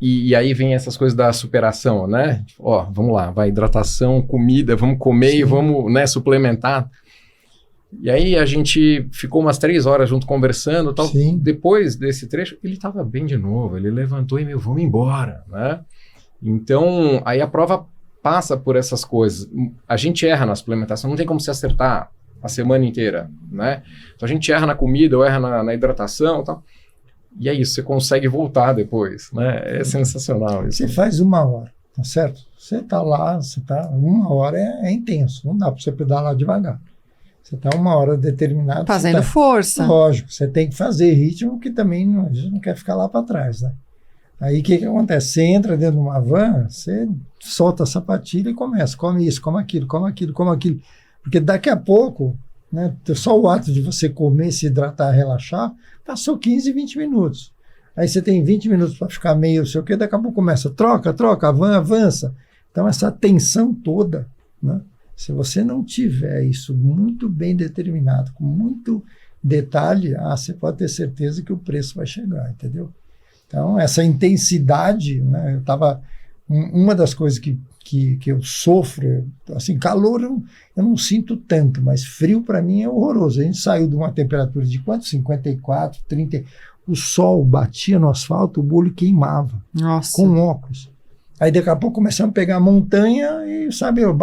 Speaker 1: e aí vem essas coisas da superação, né? Ó, vamos lá, vai hidratação, comida, vamos comer. Sim. E vamos, né, suplementar. E aí a gente ficou umas 3 horas junto conversando, tal.
Speaker 2: Sim.
Speaker 1: Depois desse trecho, ele tava bem de novo, ele levantou e vamos embora, né? Então, aí a prova passa por essas coisas. A gente erra na suplementação, não tem como se acertar a semana inteira, né? Então a gente erra na comida, ou erra na hidratação e tal. E é isso, você consegue voltar depois, né? É sensacional isso.
Speaker 2: Você faz 1 hora, tá certo? Você tá lá, 1 hora é intenso, não dá para você pedalar devagar. Você tá 1 hora determinado.
Speaker 3: Fazendo força.
Speaker 2: Lógico, você tem que fazer ritmo, que também a gente não quer ficar lá para trás, né? Aí o que acontece? Você entra dentro de uma van, você solta a sapatilha e começa, come isso, come aquilo. Porque daqui a pouco, né, só o ato de você comer, se hidratar, relaxar, passou 15, 20 minutos. Aí você tem 20 minutos para ficar meio, não sei o quê, daqui a pouco começa, troca, a van avança. Então essa tensão toda, né, se você não tiver isso muito bem determinado, com muito detalhe, você pode ter certeza que o preço vai chegar, entendeu? Então, essa intensidade, né, uma das coisas que eu sofro, assim, calor eu não sinto tanto, mas frio para mim é horroroso. A gente saiu de uma temperatura de quanto? 54, 30, o sol batia no asfalto, o olho queimava.
Speaker 3: Nossa.
Speaker 2: Com óculos. Aí daqui a pouco começamos a pegar a montanha e, sabe, eu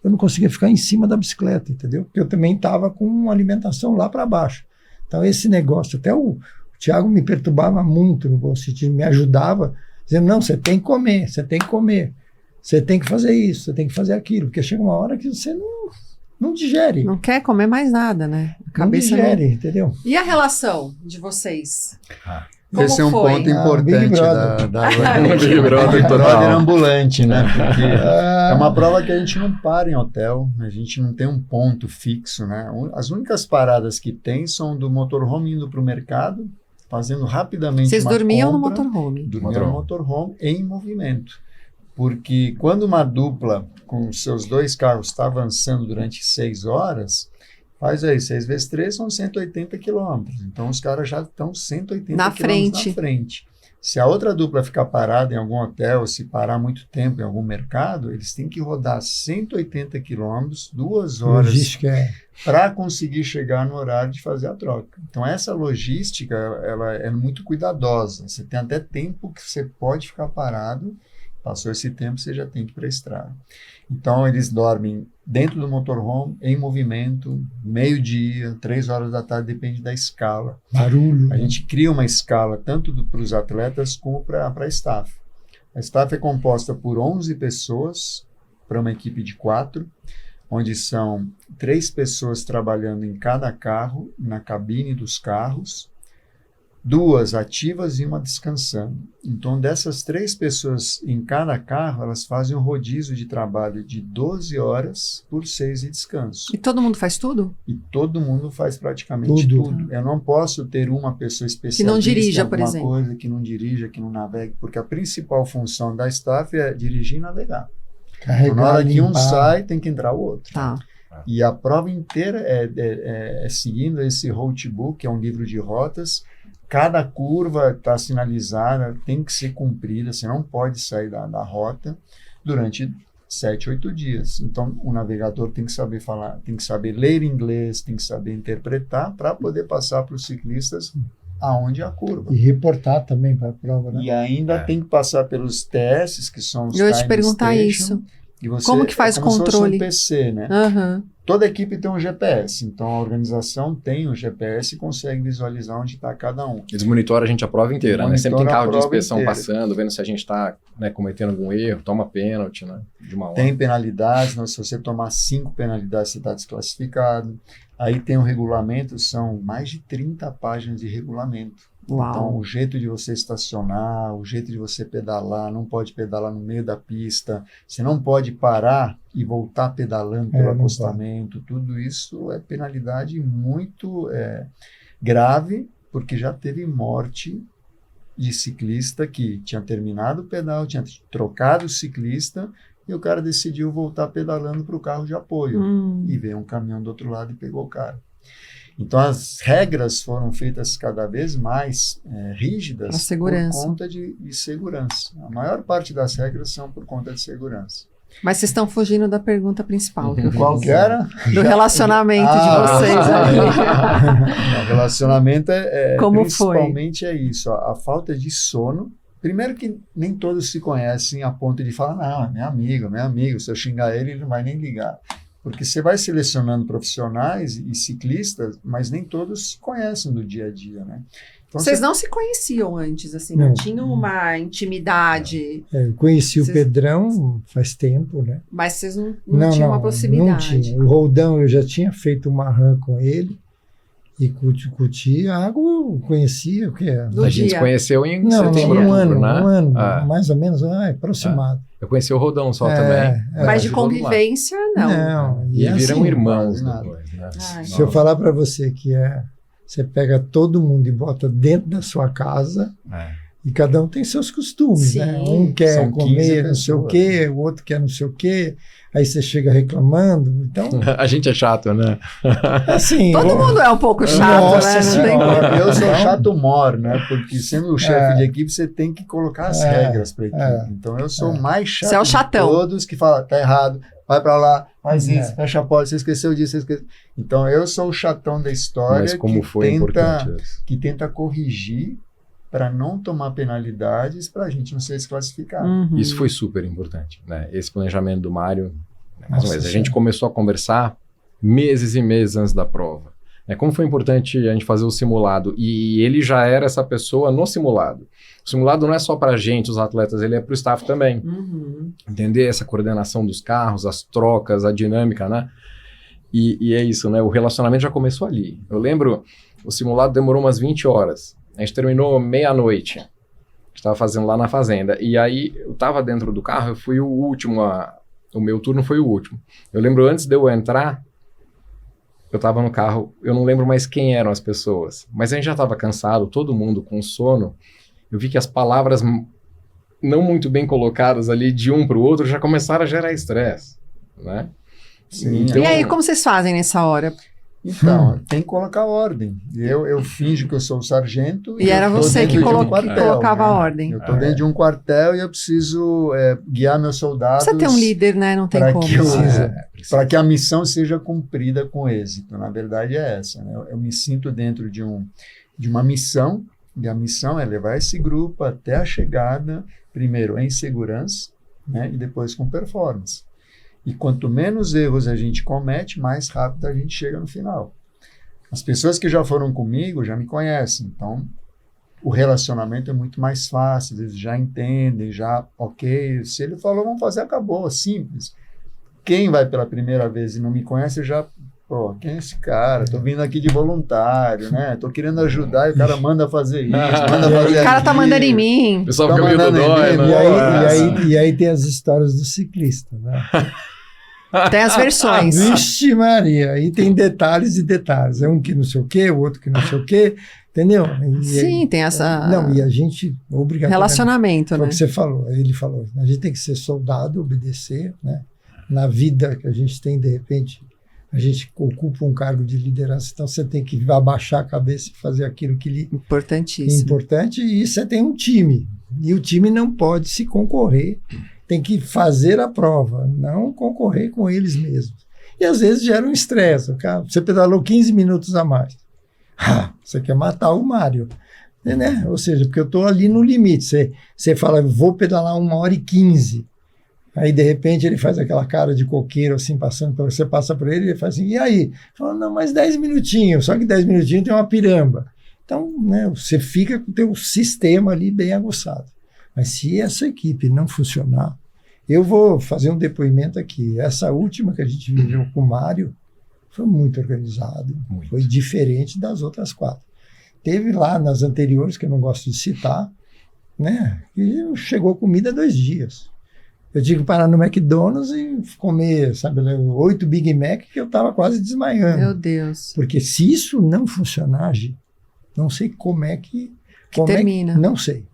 Speaker 2: não conseguia ficar em cima da bicicleta, entendeu? Porque eu também estava com uma alimentação lá para baixo. Então, esse negócio, até o Thiago me perturbava muito, no bom sentido, me ajudava, dizendo, não, você tem que comer, você tem que fazer isso, você tem que fazer aquilo, porque chega uma hora que você não digere.
Speaker 3: Não quer comer mais nada, né? Cabeça
Speaker 2: não digere, entendeu?
Speaker 3: E a relação de vocês? Como
Speaker 4: Esse é um
Speaker 3: foi?
Speaker 4: ponto importante
Speaker 2: Big
Speaker 4: da
Speaker 1: Big Brother total.
Speaker 4: Brother ambulante, né? Porque é uma prova que a gente não para em hotel, a gente não tem um ponto fixo, né? As únicas paradas que tem são do motorhome indo para o mercado, fazendo rapidamente
Speaker 3: Vocês
Speaker 4: uma
Speaker 3: dormiam
Speaker 4: compra,
Speaker 3: no motorhome?
Speaker 4: Dormiam no motorhome em movimento. Porque quando uma dupla com seus 2 carros está avançando durante 6 horas, faz aí, 6 vezes 3 são 180 quilômetros. Então, os caras já estão 180
Speaker 3: Na
Speaker 4: quilômetros
Speaker 3: frente.
Speaker 4: na frente. Se a outra dupla ficar parada em algum hotel, se parar muito tempo em algum mercado, eles têm que rodar 180 quilômetros, 2 horas,
Speaker 2: Logística
Speaker 4: para conseguir chegar no horário de fazer a troca. Então, essa logística, ela é muito cuidadosa. Você tem até tempo que você pode ficar parado. Passou esse tempo, você já tem que ir para a estrada. Então, eles dormem dentro do motorhome, em movimento, meio-dia, 3 horas da tarde, depende da escala.
Speaker 2: barulho.
Speaker 4: A gente cria uma escala tanto para os atletas como para a staff. A staff é composta por 11 pessoas, para uma equipe de 4, onde são 3 pessoas trabalhando em cada carro, na cabine dos carros, 2 ativas e 1 descansando. Então, dessas 3 pessoas em cada carro, elas fazem um rodízio de trabalho de 12 horas por 6 de descanso.
Speaker 3: E todo mundo faz tudo?
Speaker 4: E todo mundo faz praticamente
Speaker 2: Tudo.
Speaker 4: tudo. Eu não posso ter uma pessoa especialista
Speaker 3: Que não dirija,
Speaker 4: em
Speaker 3: por
Speaker 4: alguma
Speaker 3: exemplo.
Speaker 4: coisa, que não dirija, que não navegue, porque a principal função da staff é dirigir e navegar. Então,
Speaker 2: Carregar,
Speaker 4: na hora que um
Speaker 2: limpar.
Speaker 4: sai, tem que entrar o outro.
Speaker 3: Tá.
Speaker 4: E a prova inteira é seguindo esse roadbook, que é um livro de rotas. Cada curva está sinalizada, tem que ser cumprida, você não pode sair da rota durante 7, 8 dias. Então, o navegador tem que saber falar, tem que saber ler inglês, tem que saber interpretar para poder passar para os ciclistas aonde é a curva.
Speaker 2: E reportar também para a prova, né?
Speaker 4: E ainda tem que passar pelos TS, que são os
Speaker 3: Eu ia te
Speaker 4: time
Speaker 3: perguntar
Speaker 4: station,
Speaker 3: isso.
Speaker 4: E você,
Speaker 3: Como que faz o
Speaker 4: como se fosse
Speaker 3: controle?
Speaker 4: um PC, né?
Speaker 3: Aham.
Speaker 4: Toda equipe tem um GPS, então a organização tem um GPS e consegue visualizar onde está cada um.
Speaker 1: Eles monitoram a gente a prova inteira, né? Sempre tem
Speaker 4: Monitora a
Speaker 1: carro de
Speaker 4: prova
Speaker 1: inspeção
Speaker 4: inteira.
Speaker 1: passando, vendo se a gente está cometendo algum erro, toma pênalti, né? De uma hora.
Speaker 4: Tem penalidades, se você tomar 5 penalidades, você está desclassificado. Aí tem o regulamento, são mais de 30 páginas de regulamento.
Speaker 3: Uau.
Speaker 4: Então, o jeito de você estacionar, o jeito de você pedalar, não pode pedalar no meio da pista, você não pode parar e voltar pedalando pelo
Speaker 2: não
Speaker 4: acostamento, tudo isso é penalidade muito grave, porque já teve morte de ciclista que tinha terminado o pedal, tinha trocado o ciclista e o cara decidiu voltar pedalando para o carro de apoio. E veio um caminhão do outro lado e pegou o cara. Então, as regras foram feitas cada vez mais rígidas
Speaker 3: Pra segurança.
Speaker 4: por conta de segurança. A maior parte das regras são por conta de segurança.
Speaker 3: Mas vocês estão fugindo da pergunta principal. Que eu
Speaker 4: Qual
Speaker 3: fiz.
Speaker 4: que era?
Speaker 3: Do relacionamento de vocês.
Speaker 4: O relacionamento
Speaker 3: Como
Speaker 4: principalmente é isso, a falta de sono. Primeiro que nem todos se conhecem a ponto de falar, não, é meu amigo, se eu xingar ele não vai nem ligar. Porque você vai selecionando profissionais e ciclistas, mas nem todos se conhecem do dia a dia, né? Então,
Speaker 3: Vocês não se conheciam antes, assim, não tinham uma intimidade,
Speaker 2: Eu conheci o
Speaker 3: Vocês-
Speaker 2: Pedrão faz tempo, né?
Speaker 3: mas vocês não tinham uma proximidade.
Speaker 2: Não tinha. O Roldão, eu já tinha feito uma run com ele. E Cuti, a água eu conhecia, o que é?
Speaker 3: Do
Speaker 1: A gente se
Speaker 3: dia.
Speaker 1: conheceu em
Speaker 2: Não,
Speaker 1: setembro,
Speaker 2: um
Speaker 1: outubro,
Speaker 2: ano,
Speaker 1: né?
Speaker 2: mais ou menos, aproximado.
Speaker 1: Eu conheci o Rodão só
Speaker 2: É,
Speaker 1: também.
Speaker 2: é.
Speaker 3: Mas de
Speaker 1: Ajudou do lado.
Speaker 3: convivência, não.
Speaker 2: Não,
Speaker 1: E viram
Speaker 2: assim,
Speaker 1: irmãos
Speaker 4: quase nada.
Speaker 1: depois, né?
Speaker 3: Ai.
Speaker 2: Se eu falar para você que você pega todo mundo e bota dentro da sua casa, e cada um tem seus costumes,
Speaker 3: Sim.
Speaker 2: né? Um quer
Speaker 4: São 15
Speaker 2: comer não sei o
Speaker 4: pessoas,
Speaker 2: quê, o outro quer não sei o quê, aí você chega reclamando. Então,
Speaker 1: A gente é chato, né?
Speaker 2: assim.
Speaker 3: Todo mundo é um pouco chato,
Speaker 2: Nossa
Speaker 3: né? Não tem
Speaker 2: Senhora.
Speaker 3: como.
Speaker 4: Eu sou chato mor, né? Porque sendo o chefe de equipe, você tem que colocar as regras para a equipe. Então eu sou o mais chato
Speaker 3: Você é o chatão.
Speaker 4: de todos que fala, tá errado, vai para lá, faz
Speaker 2: É.
Speaker 4: isso, fecha a porta, você esqueceu disso, você esqueceu. Então eu sou o chatão da história
Speaker 1: Mas como foi importante isso?
Speaker 4: que tenta corrigir para não tomar penalidades para a gente não ser desclassificado.
Speaker 3: Uhum.
Speaker 1: Isso foi super importante, né? Esse planejamento do Mário, mais ou
Speaker 2: Nossa
Speaker 1: menos. A
Speaker 2: Senhora.
Speaker 1: gente começou a conversar meses e meses antes da prova. Como foi importante a gente fazer o simulado? E ele já era essa pessoa no simulado. O simulado não é só para a gente, os atletas, ele é para o staff também.
Speaker 3: Uhum.
Speaker 1: Entender essa coordenação dos carros, as trocas, a dinâmica, né? E é isso, né? O relacionamento já começou ali. Eu lembro, o simulado demorou umas 20 horas. A gente terminou meia-noite. Estava fazendo lá na fazenda. E aí, eu estava dentro do carro, eu fui o último. O meu turno foi o último. Eu lembro, antes de eu entrar, eu estava no carro, eu não lembro mais quem eram as pessoas. Mas a gente já estava cansado, todo mundo com sono. Eu vi que as palavras não muito bem colocadas ali de um para o outro já começaram a gerar estresse, né?
Speaker 4: Sim,
Speaker 3: E aí, como vocês fazem nessa hora?
Speaker 4: Então, tem que colocar ordem. Eu finjo que eu sou o sargento.
Speaker 3: E era
Speaker 4: eu tô
Speaker 3: você que
Speaker 4: dentro de um quartel,
Speaker 3: colocava
Speaker 4: né?
Speaker 3: a ordem.
Speaker 4: Eu estou dentro de um quartel e eu preciso guiar meus soldados.
Speaker 3: Precisa ter um líder, né? Não tem
Speaker 4: para
Speaker 3: como.
Speaker 4: que
Speaker 1: Precisa.
Speaker 4: para que a missão seja cumprida com êxito. Na verdade é essa, né? Eu me sinto dentro de uma missão, e a missão é levar esse grupo até a chegada, primeiro em segurança, né? E depois com performance. E quanto menos erros a gente comete, mais rápido a gente chega no final. As pessoas que já foram comigo já me conhecem, então o relacionamento é muito mais fácil, eles já entendem, já, ok, se ele falou, vamos fazer, acabou, simples. Quem vai pela primeira vez e não me conhece, já, pô, quem é esse cara? Tô vindo aqui de voluntário, né? Tô querendo ajudar e o cara manda fazer isso, manda fazer
Speaker 3: O cara tá
Speaker 4: aquilo.
Speaker 3: mandando em mim.
Speaker 1: O pessoal
Speaker 4: Tá
Speaker 1: fica meio
Speaker 4: mandando
Speaker 1: dodói,
Speaker 4: e-mail,
Speaker 1: né?
Speaker 2: E aí tem as histórias do ciclista, né?
Speaker 3: Tem as versões.
Speaker 2: Vixe Maria, aí tem detalhes e detalhes. É um que não sei o quê, o outro que não sei o quê, entendeu?
Speaker 3: Sim, tem essa...
Speaker 2: Não, e a gente, obrigatoriamente,
Speaker 3: Relacionamento,
Speaker 2: foi
Speaker 3: né?
Speaker 2: o que você falou, ele falou, a gente tem que ser soldado, obedecer, né? Na vida que a gente tem, de repente, a gente ocupa um cargo de liderança, então você tem que abaixar a cabeça e fazer aquilo que lhe é
Speaker 3: Importantíssimo.
Speaker 2: importante, e você tem um time, e o time não pode se concorrer, tem que fazer a prova, não concorrer com eles mesmos. E às vezes gera um estresse, cara, você pedalou 15 minutos a mais. Você quer matar o Mário, né? Ou seja, porque eu estou ali no limite, você fala, vou pedalar 1h15, aí de repente ele faz aquela cara de coqueiro assim, passando por você, passa por ele, ele faz assim, e aí? Fala, não, mais 10 minutinhos, só que 10 minutinhos tem uma piramba. Então, né, você fica com o teu sistema ali bem aguçado. Mas se essa equipe não funcionar, eu vou fazer um depoimento aqui. Essa última que a gente viveu com o Mário foi muito organizado, foi diferente das outras 4. Teve lá nas anteriores, que eu não gosto de citar, né, e chegou comida 2 dias. Eu tive que parar no McDonald's e comer, sabe, 8 Big Mac, que eu estava quase desmaiando.
Speaker 3: Meu Deus.
Speaker 2: Porque se isso não funcionar, Gi, não sei como é que
Speaker 3: termina.
Speaker 2: Não sei.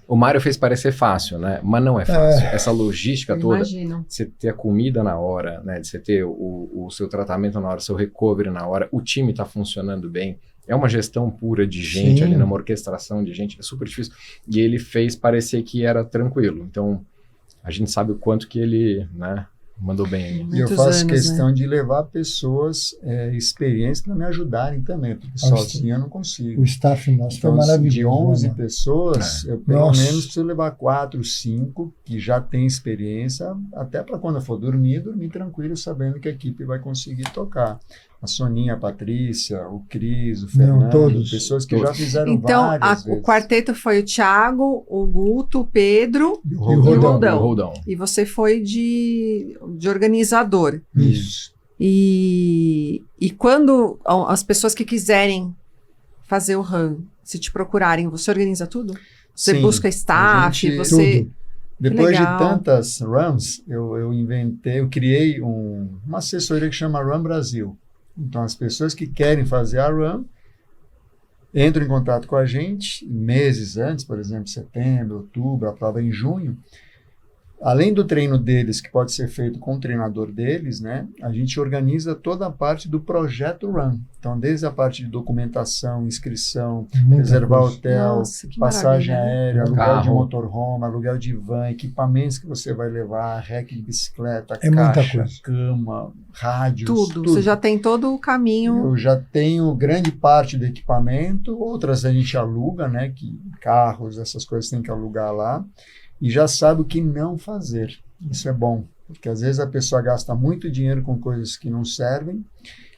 Speaker 1: O Mário fez parecer fácil, né? Mas não é fácil. Essa logística toda,
Speaker 3: Imagino.
Speaker 1: de você ter a comida na hora, né? De você ter o seu tratamento na hora, seu recovery na hora, o time tá funcionando bem. É uma gestão pura de gente.
Speaker 2: Sim.
Speaker 1: Ali, uma orquestração de gente, é super difícil. E ele fez parecer que era tranquilo. Então, a gente sabe o quanto que ele, né, mandou bem aí.
Speaker 4: E eu
Speaker 3: Muitos
Speaker 4: faço
Speaker 3: anos,
Speaker 4: questão de levar pessoas experientes para me ajudarem também, porque sozinho eu não consigo.
Speaker 2: O staff nosso
Speaker 4: Então,
Speaker 2: foi maravilhoso.
Speaker 4: de 11
Speaker 2: né?
Speaker 4: pessoas, eu pelo
Speaker 2: Nossa.
Speaker 4: menos preciso levar 4, 5 que já têm experiência, até para quando eu for dormir tranquilo, sabendo que a equipe vai conseguir tocar. A Soninha, a Patrícia, o Cris, o Fernando,
Speaker 2: todos.
Speaker 4: pessoas que já fizeram
Speaker 3: Então,
Speaker 4: várias
Speaker 3: o
Speaker 4: vezes.
Speaker 3: quarteto foi o Thiago, o Guto, o Pedro
Speaker 2: E
Speaker 3: e
Speaker 2: o
Speaker 3: o
Speaker 2: Rodão.
Speaker 3: Rodão.
Speaker 1: Roldão.
Speaker 3: E você foi de organizador.
Speaker 4: Isso.
Speaker 3: E quando as pessoas que quiserem fazer o run, se te procurarem, você organiza tudo? Você
Speaker 4: Sim,
Speaker 3: busca staff,
Speaker 4: a gente-
Speaker 3: você...
Speaker 2: Tudo.
Speaker 4: Depois de
Speaker 3: legal.
Speaker 4: tantas runs, eu criei uma assessoria que chama Run Brasil. Então, as pessoas que querem fazer a run entram em contato com a gente meses antes, por exemplo, setembro, outubro, a prova é em junho. Além do treino deles, que pode ser feito com o treinador deles, né, a gente organiza toda a parte do projeto Run. Então, desde a parte de documentação, inscrição,
Speaker 2: Muita
Speaker 4: reservar
Speaker 2: coisa.
Speaker 4: hotel,
Speaker 3: Nossa, que
Speaker 4: passagem
Speaker 3: maravilha, né?
Speaker 4: aérea, aluguel de
Speaker 1: Carro.
Speaker 4: motorhome, aluguel de van, equipamentos que você vai levar, rack de bicicleta,
Speaker 2: É muita
Speaker 4: caixa,
Speaker 2: coisa.
Speaker 4: cama, rádios,
Speaker 3: Tudo. Você já tem todo o caminho.
Speaker 4: Eu já tenho grande parte do equipamento, outras a gente aluga, né, que carros, essas coisas tem que alugar lá, e já sabe o que não fazer. Isso é bom, porque às vezes a pessoa gasta muito dinheiro com coisas que não servem,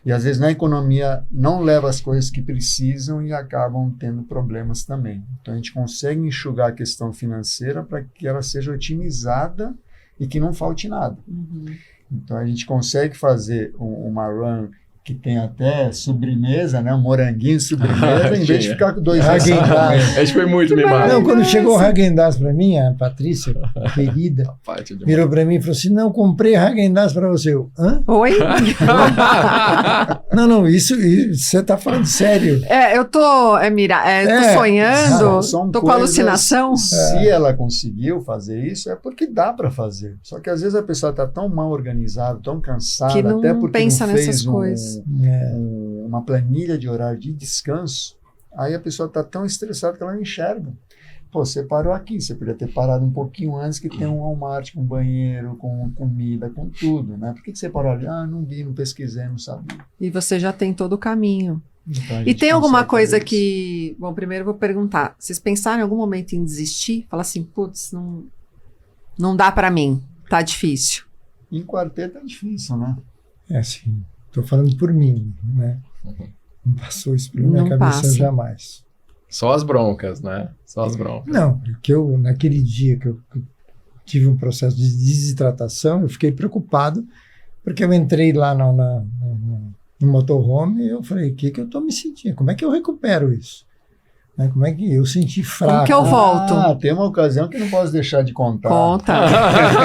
Speaker 4: e às vezes na economia não leva as coisas que precisam e acabam tendo problemas também. Então a gente consegue enxugar a questão financeira para que ela seja otimizada e que não falte nada.
Speaker 3: Uhum.
Speaker 4: Então a gente consegue fazer uma run que tem até sobremesa, né? Um moranguinho sobremesa, em vez de ficar com 2
Speaker 2: Häagen-Dazs.
Speaker 1: A gente foi muito mimado.
Speaker 2: Não, quando chegou o Häagen-Dazs para mim, a Patrícia, querida, virou para mim e falou assim, não, comprei Häagen-Dazs para você. Eu, hã?
Speaker 3: Oi?
Speaker 2: Não, isso você está falando sério.
Speaker 3: Eu tô sonhando,
Speaker 4: são
Speaker 3: tô com
Speaker 4: coisas-
Speaker 3: alucinação.
Speaker 4: Se ela conseguiu fazer isso, é porque dá para fazer. Só que às vezes a pessoa está tão mal organizada, tão cansada,
Speaker 3: Que não
Speaker 4: até porque
Speaker 3: pensa
Speaker 4: não
Speaker 3: nessas
Speaker 4: fez
Speaker 3: coisas.
Speaker 4: uma planilha de horário de descanso, aí a pessoa está tão estressada que ela não enxerga. Pô, você parou aqui, você podia ter parado um pouquinho antes, que tem um Walmart com banheiro, com comida, com tudo, né? Por que você parou ali? Ah, não vi, não pesquisei, não sabia.
Speaker 3: E você já tem todo o caminho.
Speaker 4: Então, a
Speaker 3: E
Speaker 4: gente
Speaker 3: tem alguma
Speaker 4: consegue
Speaker 3: coisa
Speaker 4: fazer isso.
Speaker 3: que... Bom, primeiro eu vou perguntar. Vocês pensaram em algum momento em desistir? Falar assim, putz, não dá pra mim, tá difícil.
Speaker 4: Em quarteto é difícil, né?
Speaker 2: É assim, estou falando por mim, né? Não passou isso pela minha
Speaker 3: Não
Speaker 2: cabeça
Speaker 3: passa.
Speaker 2: jamais.
Speaker 1: Só as broncas, né? Só as broncas.
Speaker 2: Não, porque naquele dia que eu tive um processo de desidratação, eu fiquei preocupado, porque eu entrei lá no motorhome e eu falei, o que eu estou me sentindo? Como é que eu recupero isso? Né? Como é que eu senti fraco?
Speaker 3: Como que eu volto?
Speaker 4: Ah, tem uma ocasião que não posso deixar de contar.
Speaker 3: Conta.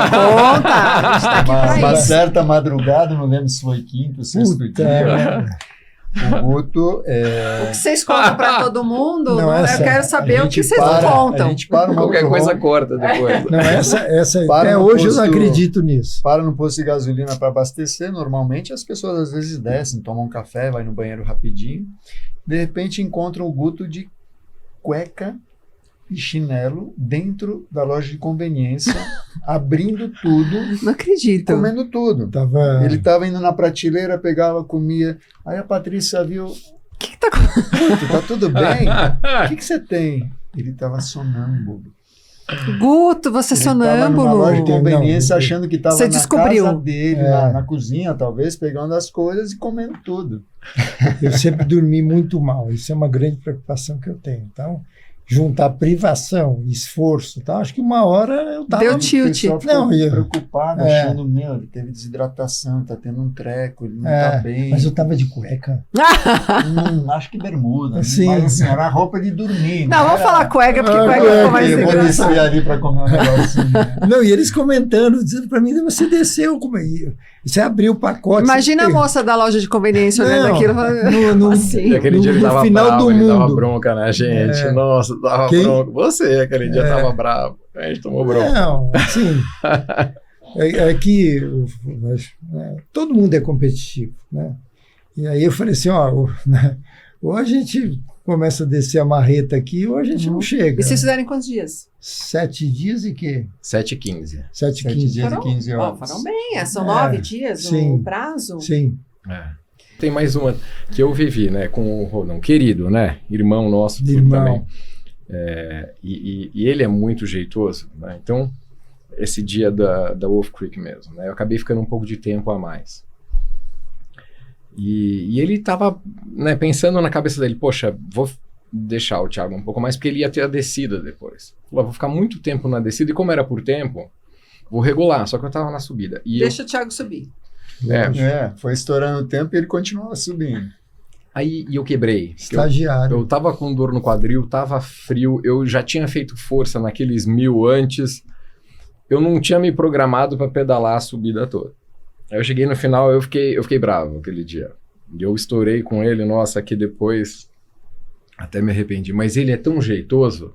Speaker 3: Conta. A gente tá aqui pra
Speaker 4: Uma
Speaker 3: isso.
Speaker 4: certa madrugada, não lembro se foi quinto ou sexto
Speaker 2: Puta,
Speaker 4: dia. O Guto,
Speaker 3: O que vocês contam pra todo mundo,
Speaker 2: Não,
Speaker 3: eu
Speaker 2: essa-
Speaker 3: quero saber
Speaker 4: a
Speaker 3: o que
Speaker 4: gente
Speaker 3: vocês não
Speaker 4: a
Speaker 3: contam.
Speaker 4: gente para no
Speaker 1: Qualquer coisa
Speaker 4: motorhome,
Speaker 1: corta depois.
Speaker 2: Não, essa
Speaker 4: Para
Speaker 2: até
Speaker 4: no
Speaker 2: hoje eu não
Speaker 4: posto-
Speaker 2: acredito nisso.
Speaker 4: para no posto de gasolina para abastecer. Normalmente as pessoas às vezes descem, tomam um café, vai no banheiro rapidinho. De repente encontram o Guto de cueca e chinelo dentro da loja de conveniência, abrindo tudo
Speaker 3: Não
Speaker 4: e
Speaker 3: acredito.
Speaker 4: comendo tudo.
Speaker 2: Tava...
Speaker 4: Ele estava indo na prateleira, pegava, comia. Aí a Patrícia viu,
Speaker 3: O que tá acontecendo?
Speaker 4: Guto, tá tudo bem? O que você tem? Ele estava sonâmbulo.
Speaker 3: Guto, você é
Speaker 4: Ele estava numa loja de
Speaker 3: sonâmbulo.
Speaker 4: conveniência
Speaker 2: Não,
Speaker 4: achando que estava
Speaker 3: você
Speaker 4: na
Speaker 3: descobriu.
Speaker 4: casa dele,
Speaker 2: É.
Speaker 4: na cozinha, talvez, pegando as coisas e comendo tudo.
Speaker 2: Eu sempre dormi muito mal. Isso é uma grande preocupação que eu tenho. Então, juntar privação, esforço, tá? Acho que uma hora eu tava...
Speaker 3: Deu
Speaker 4: O
Speaker 3: tilt.
Speaker 4: pessoal ficou
Speaker 2: Não,
Speaker 4: preocupado,
Speaker 2: É.
Speaker 4: achando, ele teve desidratação, tá tendo um treco, ele não
Speaker 2: É,
Speaker 4: tá bem.
Speaker 2: mas eu tava de cueca.
Speaker 4: Acho que bermuda,
Speaker 2: Sim.
Speaker 4: mas assim, era roupa de dormir.
Speaker 3: Não, vamos falar cueca, porque
Speaker 2: Ah,
Speaker 3: cueca
Speaker 2: cueca,
Speaker 3: ficou mais
Speaker 4: Eu vou
Speaker 3: engraçado.
Speaker 4: descer ali para comer um negocinho. Né?
Speaker 2: Não, e eles comentando, dizendo pra mim, você desceu, você abriu o pacote.
Speaker 3: Imagina a
Speaker 2: você-
Speaker 3: moça da loja de conveniência olhando
Speaker 2: Não,
Speaker 3: aquilo. falando,
Speaker 2: no-
Speaker 3: assim.
Speaker 1: E aquele
Speaker 2: No-
Speaker 1: dia ele
Speaker 2: no
Speaker 1: tava
Speaker 2: final
Speaker 1: bravo,
Speaker 2: do
Speaker 1: ele dava
Speaker 2: mundo.
Speaker 1: bronca, né, gente?
Speaker 2: É.
Speaker 1: Nossa, dava
Speaker 2: Quem?
Speaker 1: bronca. Você, aquele dia
Speaker 2: É.
Speaker 1: tava bravo. A gente tomou bronca.
Speaker 2: Não, assim, é que todo mundo é competitivo, né? E aí eu falei assim, ou a gente começa a descer a marreta aqui, ou a gente não chega.
Speaker 3: E vocês fizeram em quantos dias?
Speaker 2: 7 dias e quê?
Speaker 1: 7h15.
Speaker 2: 7 e
Speaker 4: 7
Speaker 2: 15.
Speaker 4: dias e 15 horas.
Speaker 3: Foram bem, são
Speaker 2: É,
Speaker 3: 9 dias
Speaker 2: sim.
Speaker 3: o prazo?
Speaker 2: Sim.
Speaker 1: Tem mais uma que eu vivi, né, com o Rodão, querido, né, irmão nosso, tudo
Speaker 2: Irmão.
Speaker 1: também. E ele é muito jeitoso, né, então esse dia da Wolf Creek mesmo, né, eu acabei ficando um pouco de tempo a mais. E ele estava, né, pensando na cabeça dele, poxa, vou deixar o Thiago um pouco mais, porque ele ia ter a descida depois. Falou, vou ficar muito tempo na descida, e como era por tempo, vou regular, só que eu estava na subida. E
Speaker 3: Deixa o Thiago subir.
Speaker 4: Foi estourando o tempo e ele continuava subindo.
Speaker 1: aí eu quebrei.
Speaker 2: Estagiário.
Speaker 1: Eu tava com dor no quadril, tava frio, eu já tinha feito força naqueles 1000 antes, eu não tinha me programado para pedalar a subida toda. Aí eu cheguei no final, eu fiquei bravo aquele dia. E eu estourei com ele, nossa, que depois até me arrependi. Mas ele é tão jeitoso.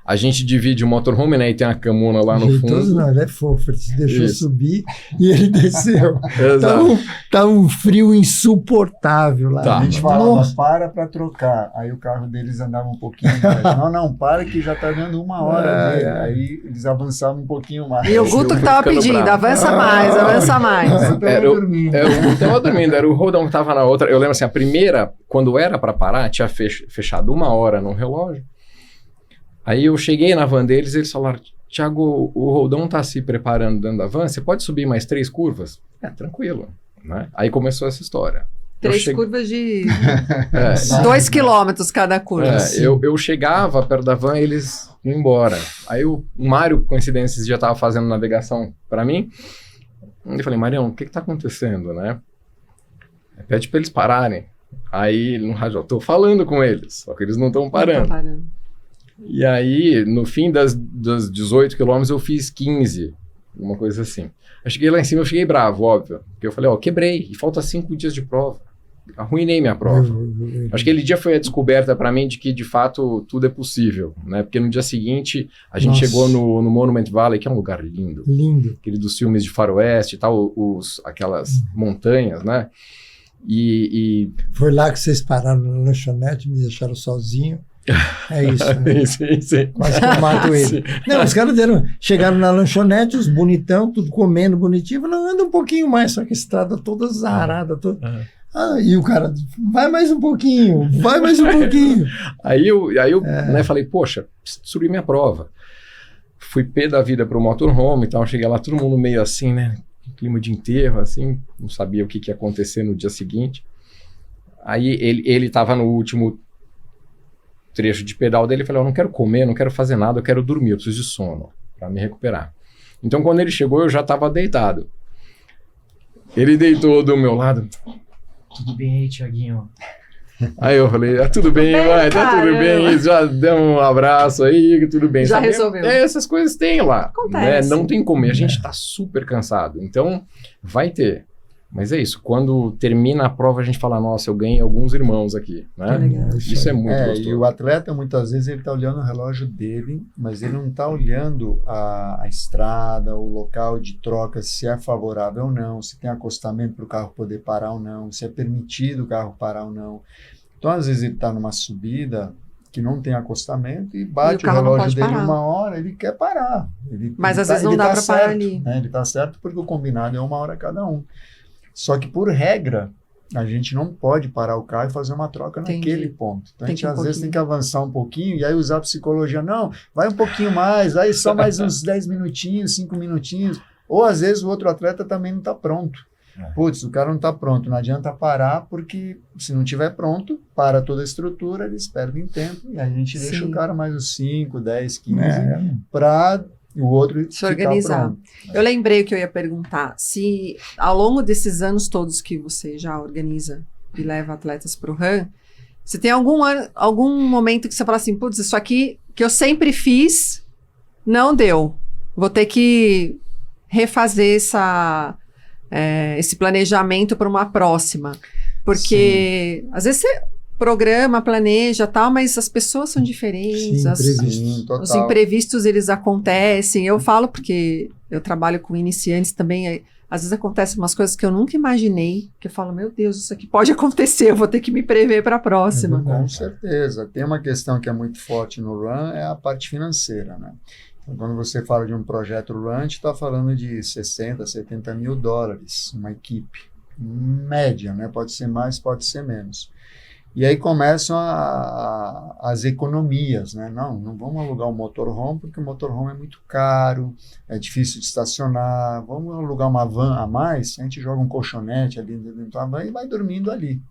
Speaker 1: A gente divide o motorhome, né? E tem a camuna lá no
Speaker 2: Jeitoso
Speaker 1: fundo.
Speaker 2: não, ele é fofo, ele se deixou
Speaker 1: Isso.
Speaker 2: subir e ele desceu.
Speaker 1: Exato.
Speaker 2: Tá um frio insuportável lá.
Speaker 1: Tá.
Speaker 4: A gente
Speaker 2: Nossa.
Speaker 4: falava, para trocar. Aí o carro deles andava um pouquinho mais. Não, para que já tá dando 1 hora dele. Aí eles avançavam um pouquinho mais.
Speaker 3: E o
Speaker 1: Eu
Speaker 3: Guto
Speaker 1: fui
Speaker 3: que tava
Speaker 1: ficando
Speaker 3: pedindo,
Speaker 1: bravo.
Speaker 3: avança mais, avança mais.
Speaker 4: Eu tava
Speaker 1: Era o-
Speaker 4: dormindo.
Speaker 1: Eu tava dormindo, era o Rodão que tava na outra. Eu lembro assim, a primeira, quando era pra parar, tinha fechado 1 hora no relógio. Aí eu cheguei na van deles e eles falaram, Thiago, o Rodão tá se preparando dentro da van, você pode subir mais 3 curvas? Tranquilo, né? Aí começou essa história.
Speaker 3: 3 curvas de
Speaker 1: É,
Speaker 3: 2 quilômetros cada curva.
Speaker 1: eu chegava perto da van e eles iam embora. Aí o Mário, coincidências, já tava fazendo navegação pra mim. Eu falei, Marião, o que tá acontecendo, né? Pede para eles pararem. Aí, no rádio, eu tô falando com eles, só que eles não estão parando. E aí, no fim das 18 quilômetros, eu fiz 15, uma coisa assim. Eu cheguei lá em cima, eu cheguei bravo, óbvio. Porque eu falei, quebrei, e falta 5 dias de prova. Arruinei minha prova. Acho que aquele dia foi a descoberta para mim de que, de fato, tudo é possível, né? Porque no dia seguinte, a gente chegou no Monument Valley, que é um lugar lindo.
Speaker 2: Lindo.
Speaker 1: Aquele dos filmes de faroeste e tal, aquelas montanhas, né? E
Speaker 2: Foi lá que vocês pararam na lanchonete, me deixaram sozinho. É isso, né?
Speaker 1: sim.
Speaker 2: Quase que eu mato ele.
Speaker 1: Sim.
Speaker 2: Não, os caras chegaram na lanchonete, os bonitão, tudo comendo bonitinho. Não, anda um pouquinho mais, só que a estrada toda zarada. E o cara, vai mais um pouquinho. Aí eu né, falei, poxa, preciso destruir minha prova. Fui pé da vida pro motorhome e tal, cheguei lá, todo mundo meio assim, né? Clima de enterro, assim, não sabia o que ia acontecer no dia seguinte. Aí ele tava no último trecho de pedal dele, eu falei, eu não quero comer, não quero fazer nada, eu quero dormir, eu preciso de sono para me recuperar. Então, quando ele chegou, eu já estava deitado. Ele deitou do meu lado. Tudo bem aí, Thiaguinho? Aí eu falei, tudo bem, vai, tá tudo bem, já deu um abraço aí, tudo bem.
Speaker 3: Já
Speaker 1: sabe?
Speaker 3: resolveu.
Speaker 1: Essas coisas tem lá.
Speaker 3: Acontece.
Speaker 1: Né? Não tem como, a gente tá super cansado, então vai ter. Mas é isso, quando termina a prova a gente fala, nossa, eu ganhei alguns irmãos aqui, né? Isso é muito gostoso.
Speaker 4: E o atleta, muitas vezes, ele está olhando o relógio dele, mas ele não está olhando a estrada, o local de troca, se é favorável ou não, se tem acostamento para o carro poder parar ou não, se é permitido o carro parar ou não. Então, às vezes, ele está numa subida que não tem acostamento e bate o relógio dele uma hora, ele quer parar.
Speaker 3: Mas às vezes não dá para parar ali.
Speaker 4: Né? Ele está certo porque o combinado é 1 hora cada um. Só que, por regra, a gente não pode parar o carro e fazer uma troca naquele ponto. Então, a gente às vezes tem que avançar um pouquinho e aí usar a psicologia. Não, vai um pouquinho mais, aí só mais uns 10 minutinhos, 5 minutinhos. Ou, às vezes, o outro atleta também não está pronto. Putz, o cara não está pronto, não adianta parar, porque se não estiver pronto, para toda a estrutura, eles perdem tempo e a gente deixa o cara mais uns 5, 10, 15 para o outro
Speaker 3: se organizar. Pronto. Eu lembrei o que eu ia perguntar, se ao longo desses anos todos que você já organiza e leva atletas para o RAN, você tem algum momento que você fala assim, putz, isso aqui que eu sempre fiz, não deu. Vou ter que refazer esse planejamento para uma próxima. Porque às vezes você programa, planeja tal, mas as pessoas são diferentes. Os imprevistos, eles acontecem. Eu falo porque eu trabalho com iniciantes também. Às vezes acontecem umas coisas que eu nunca imaginei, que eu falo, meu Deus, isso aqui pode acontecer, eu vou ter que me prever para a próxima.
Speaker 4: Com certeza. Tem uma questão que é muito forte no RAN, é a parte financeira, né? Então, quando você fala de um projeto RAN, a gente está falando de 60, 70 mil dólares, uma equipe média, né? Pode ser mais, pode ser menos. E aí começam as economias, né? Não vamos alugar um motorhome, porque o motorhome é muito caro, é difícil de estacionar. Vamos alugar uma van a mais, a gente joga um colchonete ali dentro da van e vai dormindo ali.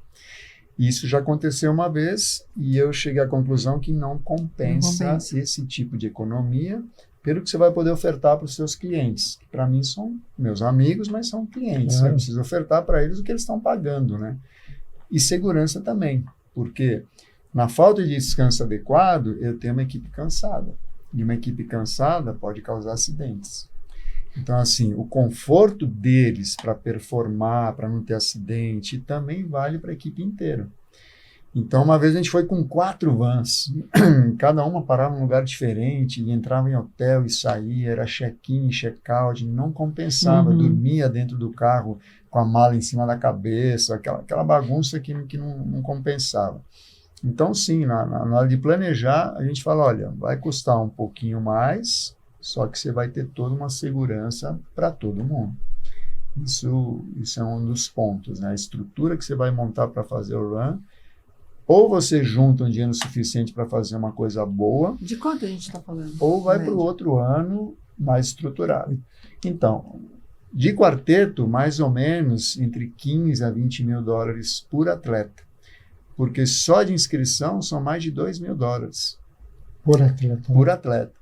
Speaker 4: Isso já aconteceu uma vez e eu cheguei à conclusão que não compensa esse tipo de economia pelo que você vai poder ofertar para os seus clientes. Para mim são meus amigos, mas são clientes. Eu preciso ofertar para eles o que eles estão pagando, né? E segurança também, porque na falta de descanso adequado, eu tenho uma equipe cansada. E uma equipe cansada pode causar acidentes. Então, assim, o conforto deles para performar, para não ter acidente, também vale para a equipe inteira. Então, uma vez a gente foi com 4 vans, cada uma parava num lugar diferente, e entrava em hotel e saía, era check-in, check-out, não compensava, dormia dentro do carro com a mala em cima da cabeça, aquela bagunça que não compensava. Então, sim, na hora de planejar, a gente fala, olha, vai custar um pouquinho mais, só que você vai ter toda uma segurança para todo mundo. Isso é um dos pontos, né? A estrutura que você vai montar para fazer o RAN, ou você junta um dinheiro suficiente para fazer uma coisa boa.
Speaker 3: De quanto a gente está falando?
Speaker 4: Ou vai para o outro ano mais estruturado. Então, de quarteto, mais ou menos entre 15 a 20 mil dólares por atleta. Porque só de inscrição são mais de 2 mil dólares.
Speaker 2: Por atleta.
Speaker 4: Por atleta.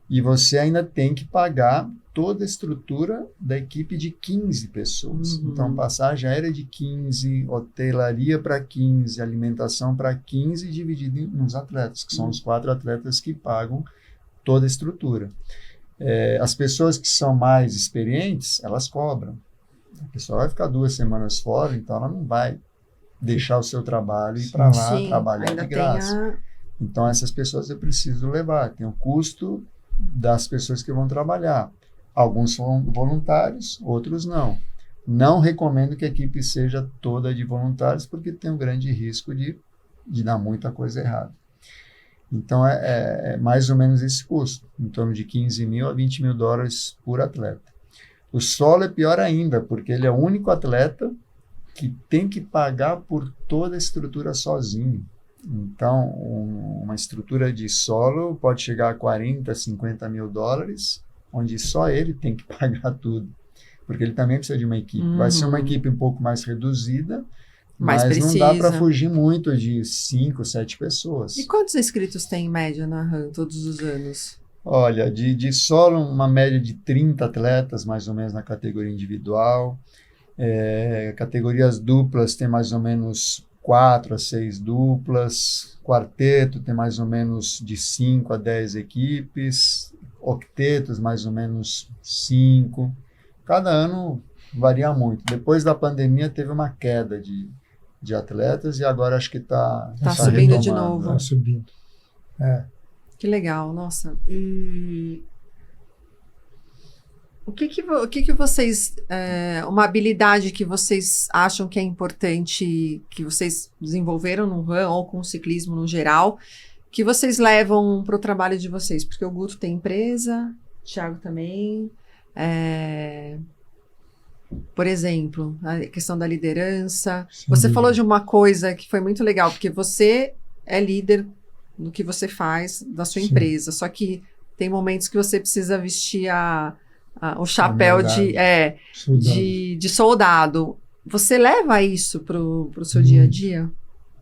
Speaker 4: E você ainda tem que pagar toda a estrutura da equipe de 15 pessoas.
Speaker 3: Uhum.
Speaker 4: Então, passagem aérea de 15, hotelaria para 15, alimentação para 15, dividido nos atletas, que são os 4 atletas que pagam toda a estrutura. As pessoas que são mais experientes, elas cobram. A pessoa vai ficar 2 semanas fora, então ela não vai deixar o seu trabalho e ir para lá trabalhar de graça. Então, essas pessoas eu preciso levar. Tem o custo das pessoas que vão trabalhar. Alguns são voluntários, outros não. Não recomendo que a equipe seja toda de voluntários, porque tem um grande risco de dar muita coisa errada. Então, é mais ou menos esse custo, em torno de 15 mil a 20 mil dólares por atleta. O solo é pior ainda, porque ele é o único atleta que tem que pagar por toda a estrutura sozinho. Então, uma estrutura de solo pode chegar a 40, 50 mil dólares, onde só ele tem que pagar tudo, porque ele também precisa de uma equipe. Vai ser uma equipe um pouco mais reduzida, mas não dá para fugir muito de 5, 7 pessoas.
Speaker 3: E quantos inscritos tem em média na RAM todos os anos?
Speaker 4: Olha, de solo, uma média de 30 atletas, mais ou menos, na categoria individual. Categorias duplas tem mais ou menos 4 a 6 duplas. Quarteto tem mais ou menos de 5 a 10 equipes. Octetos, mais ou menos 5. Cada ano varia muito. Depois da pandemia teve uma queda de atletas e agora acho que está
Speaker 3: subindo de novo.
Speaker 2: Está subindo.
Speaker 3: Que legal, nossa. E o que vocês... uma habilidade que vocês acham que é importante, que vocês desenvolveram no RAM ou com o ciclismo no geral, que vocês levam para o trabalho de vocês? Porque o Guto tem empresa, o Thiago também. Por exemplo, a questão da liderança. Você falou de uma coisa que foi muito legal, porque você é líder do que você faz da sua empresa, só que tem momentos que você precisa vestir o chapéu de soldado. Você leva isso para o seu dia a dia?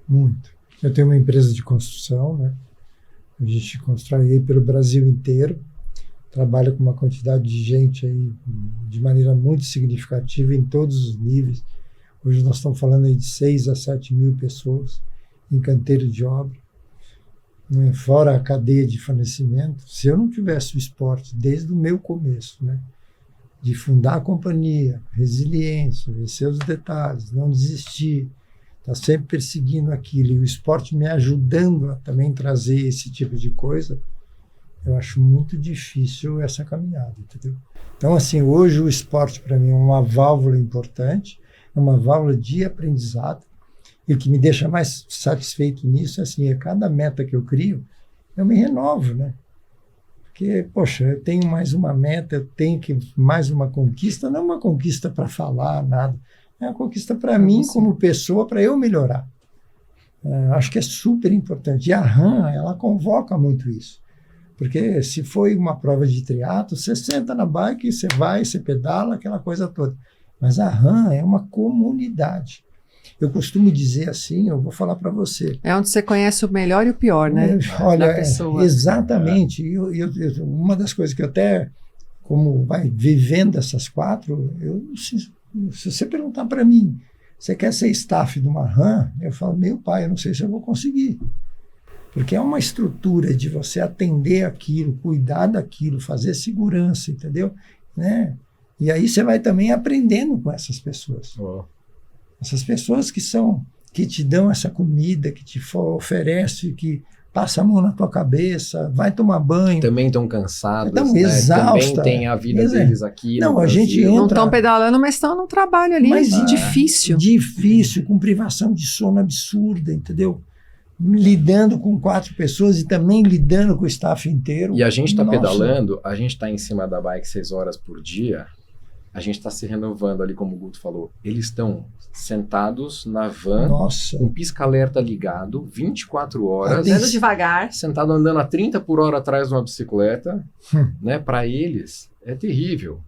Speaker 2: Muito. Eu tenho uma empresa de construção, né? A gente constrói aí pelo Brasil inteiro, trabalha com uma quantidade de gente aí de maneira muito significativa em todos os níveis. Hoje nós estamos falando aí de 6 a 7 mil pessoas em canteiro de obra, né? Fora a cadeia de fornecimento. Se eu não tivesse o esporte desde o meu começo, né? De fundar a companhia, resiliência, vencer os detalhes, não desistir, estar sempre perseguindo aquilo, e o esporte me ajudando a também trazer esse tipo de coisa, eu acho muito difícil essa caminhada, entendeu? Então, assim, hoje o esporte para mim é uma válvula importante, é uma válvula de aprendizado, e o que me deixa mais satisfeito nisso, assim, é cada meta que eu crio, eu me renovo, né? Porque, poxa, eu tenho mais uma meta, eu tenho mais uma conquista, não uma conquista para falar, nada, é uma conquista para mim como pessoa, para eu melhorar. Acho que é super importante. E a RAM, ela convoca muito isso. Porque se foi uma prova de triatlo, você senta na bike, você vai, você pedala, aquela coisa toda. Mas a RAM é uma comunidade. Eu costumo dizer assim, eu vou falar para você.
Speaker 3: É onde você conhece o melhor e o pior, né?
Speaker 2: Olha, exatamente. Uma das coisas que eu até, como vai vivendo essas 4, se você perguntar para mim, você quer ser staff de uma RAM? Eu falo, meu pai, eu não sei se eu vou conseguir. Porque é uma estrutura de você atender aquilo, cuidar daquilo, fazer segurança, entendeu? Né? E aí você vai também aprendendo com essas pessoas. Essas pessoas que te dão essa comida, que te oferece, que passa a mão na tua cabeça, vai tomar banho.
Speaker 1: Também estão cansados,
Speaker 2: estão
Speaker 1: né?
Speaker 2: exaustos.
Speaker 1: Também tem a vida deles aqui.
Speaker 2: Não, a gente entra...
Speaker 3: Não estão pedalando, mas estão no trabalho ali. Mas difícil.
Speaker 2: Difícil, com privação de sono absurda, entendeu? Lidando com 4 pessoas e também lidando com o staff inteiro.
Speaker 1: E a gente está pedalando, a gente está em cima da bike 6 horas por dia, a gente está se renovando ali, como o Guto falou. Eles estão sentados na van, com pisca-alerta ligado, 24 horas.
Speaker 3: Andando devagar.
Speaker 1: Sentado andando a 30 por hora atrás de uma bicicleta. Né? Para eles, é terrível.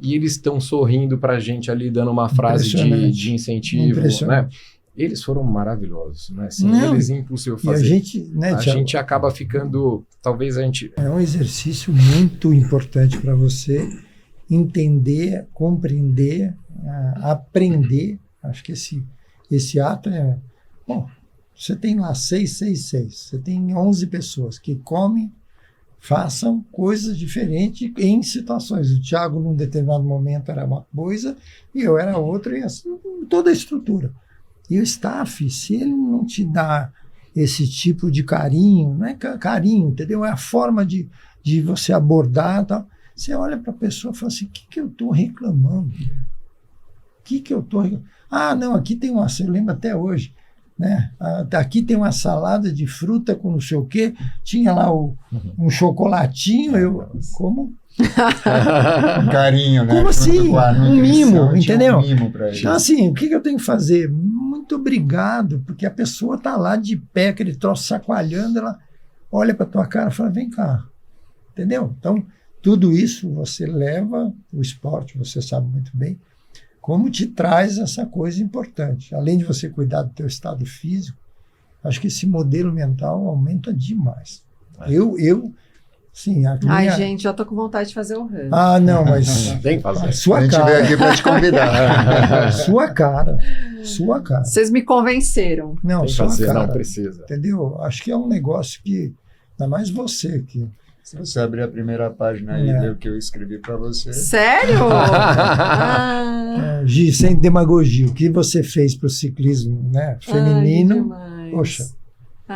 Speaker 1: E eles estão sorrindo para a gente ali, dando uma frase de incentivo. Né? Eles foram maravilhosos, né? Assim, eles impulsam fazer.
Speaker 2: A gente
Speaker 1: acaba ficando, talvez a gente...
Speaker 2: É um exercício muito importante para você, entender, compreender, aprender. Acho que esse ato é... Bom, você tem lá 6, você tem 11 pessoas que comem, façam coisas diferentes em situações. O Thiago, num determinado momento, era uma coisa e eu era outra, e assim, toda a estrutura. E o staff, se ele não te dá esse tipo de carinho, não é carinho, entendeu? É a forma de você abordar, tal. Você olha para a pessoa e fala assim, o que eu estou reclamando? O que eu estou reclamando? Ah, não, aqui tem uma, eu lembro até hoje, né? Aqui tem uma salada de fruta com não sei o quê, tinha lá um chocolatinho, como?
Speaker 4: Um carinho, né?
Speaker 2: Como assim? Um mimo, entendeu?
Speaker 4: Mimo pra ele.
Speaker 2: Então, assim, o que eu tenho que fazer? Muito obrigado, porque a pessoa está lá de pé, aquele troço sacoalhando, ela olha para tua cara e fala, vem cá, entendeu? Então, tudo isso você leva, o esporte, você sabe muito bem, como te traz essa coisa importante. Além de você cuidar do teu estado físico, acho que esse modelo mental aumenta demais. Sim,
Speaker 3: Ai, gente, já tô com vontade de fazer o ramo.
Speaker 2: Ah, não, mas...
Speaker 1: Tem que fazer.
Speaker 2: Sua
Speaker 4: A gente
Speaker 2: cara.
Speaker 4: veio aqui para te convidar.
Speaker 2: Sua cara.
Speaker 3: Vocês me convenceram.
Speaker 2: Não,
Speaker 1: Tem que
Speaker 2: sua
Speaker 1: fazer,
Speaker 2: cara.
Speaker 1: não precisa.
Speaker 2: Entendeu? Acho que é um negócio que, ainda mais você, que...
Speaker 4: Se você abrir a primeira página aí e ler o que eu escrevi para você...
Speaker 3: Sério?
Speaker 2: Gi, sem demagogia, o que você fez para o ciclismo, né, feminino, poxa,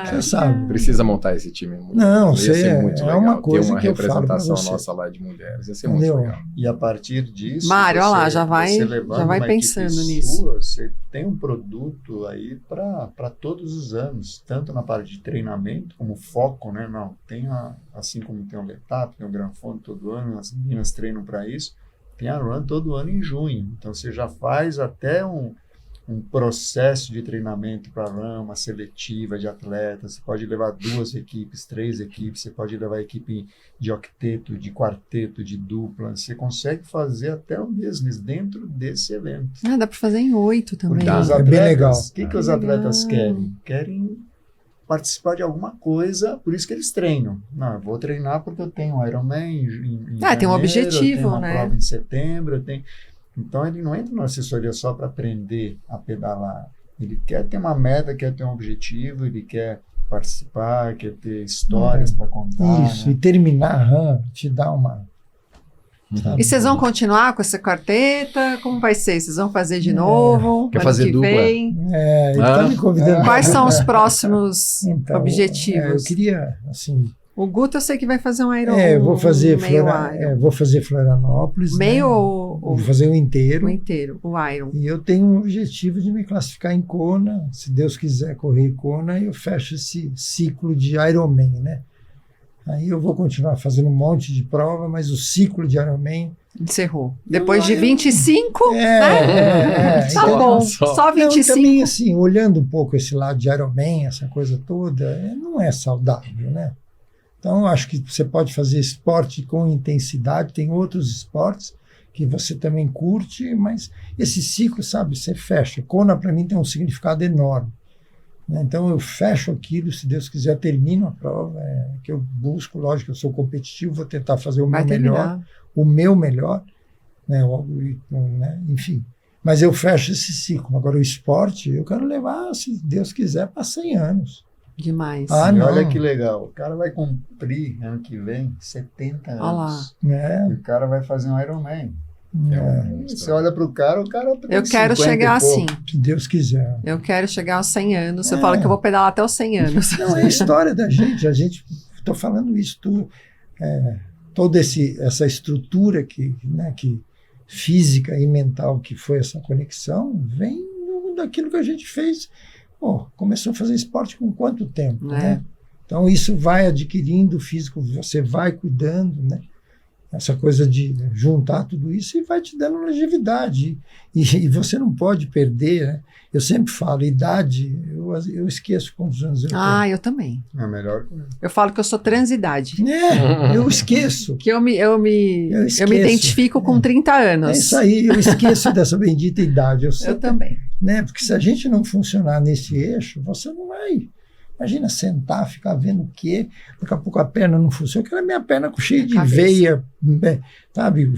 Speaker 2: você sabe.
Speaker 1: Precisa montar esse time.
Speaker 2: Não,
Speaker 1: Ia ser muito
Speaker 2: é
Speaker 1: legal.
Speaker 2: uma coisa
Speaker 1: ter uma
Speaker 2: que eu falo pra
Speaker 1: representação
Speaker 2: você.
Speaker 1: nossa lá de mulheres. Ia ser
Speaker 2: Entendeu?
Speaker 1: muito legal.
Speaker 4: E a partir disso...
Speaker 3: Mário, olha lá,
Speaker 4: você
Speaker 3: já vai
Speaker 4: levando uma
Speaker 3: pensando
Speaker 4: equipe
Speaker 3: nisso.
Speaker 4: sua, você tem um produto aí para todos os anos, tanto na parte de treinamento como foco, né? Não, tem assim como tem o Letap, tem o Granfone todo ano, as meninas treinam para isso, tem a Run todo ano em junho. Então você já faz até um processo de treinamento para Run, uma seletiva de atletas. Você pode levar 2 equipes, 3 equipes, você pode levar equipe de octeto, de quarteto, de dupla. Você consegue fazer até um business dentro desse evento.
Speaker 3: Dá para fazer em 8 também.
Speaker 4: Porque os
Speaker 2: É
Speaker 4: atletas,
Speaker 2: bem legal.
Speaker 4: O que os atletas querem? Querem participar de alguma coisa, por isso que eles treinam. Não, eu vou treinar porque eu tenho um Ironman em janeiro,
Speaker 3: tem um objetivo,
Speaker 4: eu tenho uma
Speaker 3: né?
Speaker 4: prova em setembro, eu tenho... Então, ele não entra na assessoria só para aprender a pedalar. Ele quer ter uma meta, quer ter um objetivo, ele quer participar, quer ter histórias para contar.
Speaker 2: Isso,
Speaker 4: né?
Speaker 2: e terminar a RAM te dá uma... sabe?
Speaker 3: E vocês vão continuar com essa quarteta? Como vai ser? Vocês vão fazer de novo?
Speaker 1: Quer
Speaker 3: ano
Speaker 1: fazer
Speaker 3: que
Speaker 1: dupla?
Speaker 3: vem?
Speaker 2: Ele está me convidando.
Speaker 3: Quais são os próximos
Speaker 2: Então,
Speaker 3: objetivos?
Speaker 2: eu queria, assim...
Speaker 3: O Guto eu sei que vai fazer um Iron
Speaker 2: eu vou fazer,
Speaker 3: meio Iron.
Speaker 2: vou fazer Florianópolis.
Speaker 3: Meio
Speaker 2: né?
Speaker 3: ou
Speaker 2: Vou fazer o inteiro.
Speaker 3: o inteiro, o Iron.
Speaker 2: E eu tenho um objetivo de me classificar em Kona. Se Deus quiser correr em Kona, eu fecho esse ciclo de Ironman, né? Aí eu vou continuar fazendo um monte de prova, mas o ciclo de Ironman...
Speaker 3: Encerrou. Depois de 25,
Speaker 2: Tá
Speaker 3: tá bom. Só
Speaker 2: Não,
Speaker 3: 25.
Speaker 2: também, assim, olhando um pouco esse lado de Ironman, essa coisa toda, não é saudável, né? Então, eu acho que você pode fazer esporte com intensidade, tem outros esportes que você também curte, mas esse ciclo, sabe, você fecha. Kona, para mim, tem um significado enorme. Né? Então, eu fecho aquilo, se Deus quiser, termino a prova, que eu busco, lógico, eu sou competitivo, vou tentar fazer o meu melhor, né? Enfim. Mas eu fecho esse ciclo. Agora, o esporte, eu quero levar, se Deus quiser, para 100 anos.
Speaker 3: Demais.
Speaker 4: E olha que legal, o cara vai cumprir ano que vem 70 anos.
Speaker 3: Olha lá.
Speaker 2: Né?
Speaker 4: E o cara vai fazer um Ironman.
Speaker 2: É,
Speaker 4: Você olha pro cara, o cara tem
Speaker 3: Eu quero
Speaker 4: 50
Speaker 3: chegar
Speaker 4: e pouco.
Speaker 3: assim.
Speaker 2: se Deus quiser.
Speaker 3: Eu quero chegar aos 100 anos. Eu falo que eu vou pedalar até os 100 anos.
Speaker 2: Não, é a história da gente. Estou falando isso, toda essa estrutura que física e mental que foi essa conexão, vem daquilo que a gente fez. Começou a fazer esporte com quanto tempo, né? Então, isso vai adquirindo físico, você vai cuidando, né? Essa coisa de juntar tudo isso e vai te dando longevidade. E você não pode perder, né? Eu sempre falo, idade, eu esqueço quantos anos eu tenho.
Speaker 3: Eu também.
Speaker 4: É a melhor coisa.
Speaker 3: Eu falo que eu sou transidade.
Speaker 2: Eu esqueço.
Speaker 3: Que eu me
Speaker 2: esqueço.
Speaker 3: identifico com 30 anos.
Speaker 2: É isso aí, eu esqueço dessa bendita idade.
Speaker 3: Eu também.
Speaker 2: Né? Porque se a gente não funcionar nesse eixo, você não vai. Imagina sentar, ficar vendo o quê? Daqui a pouco a perna não funciona. Aquela minha perna cheia de veia, sabe?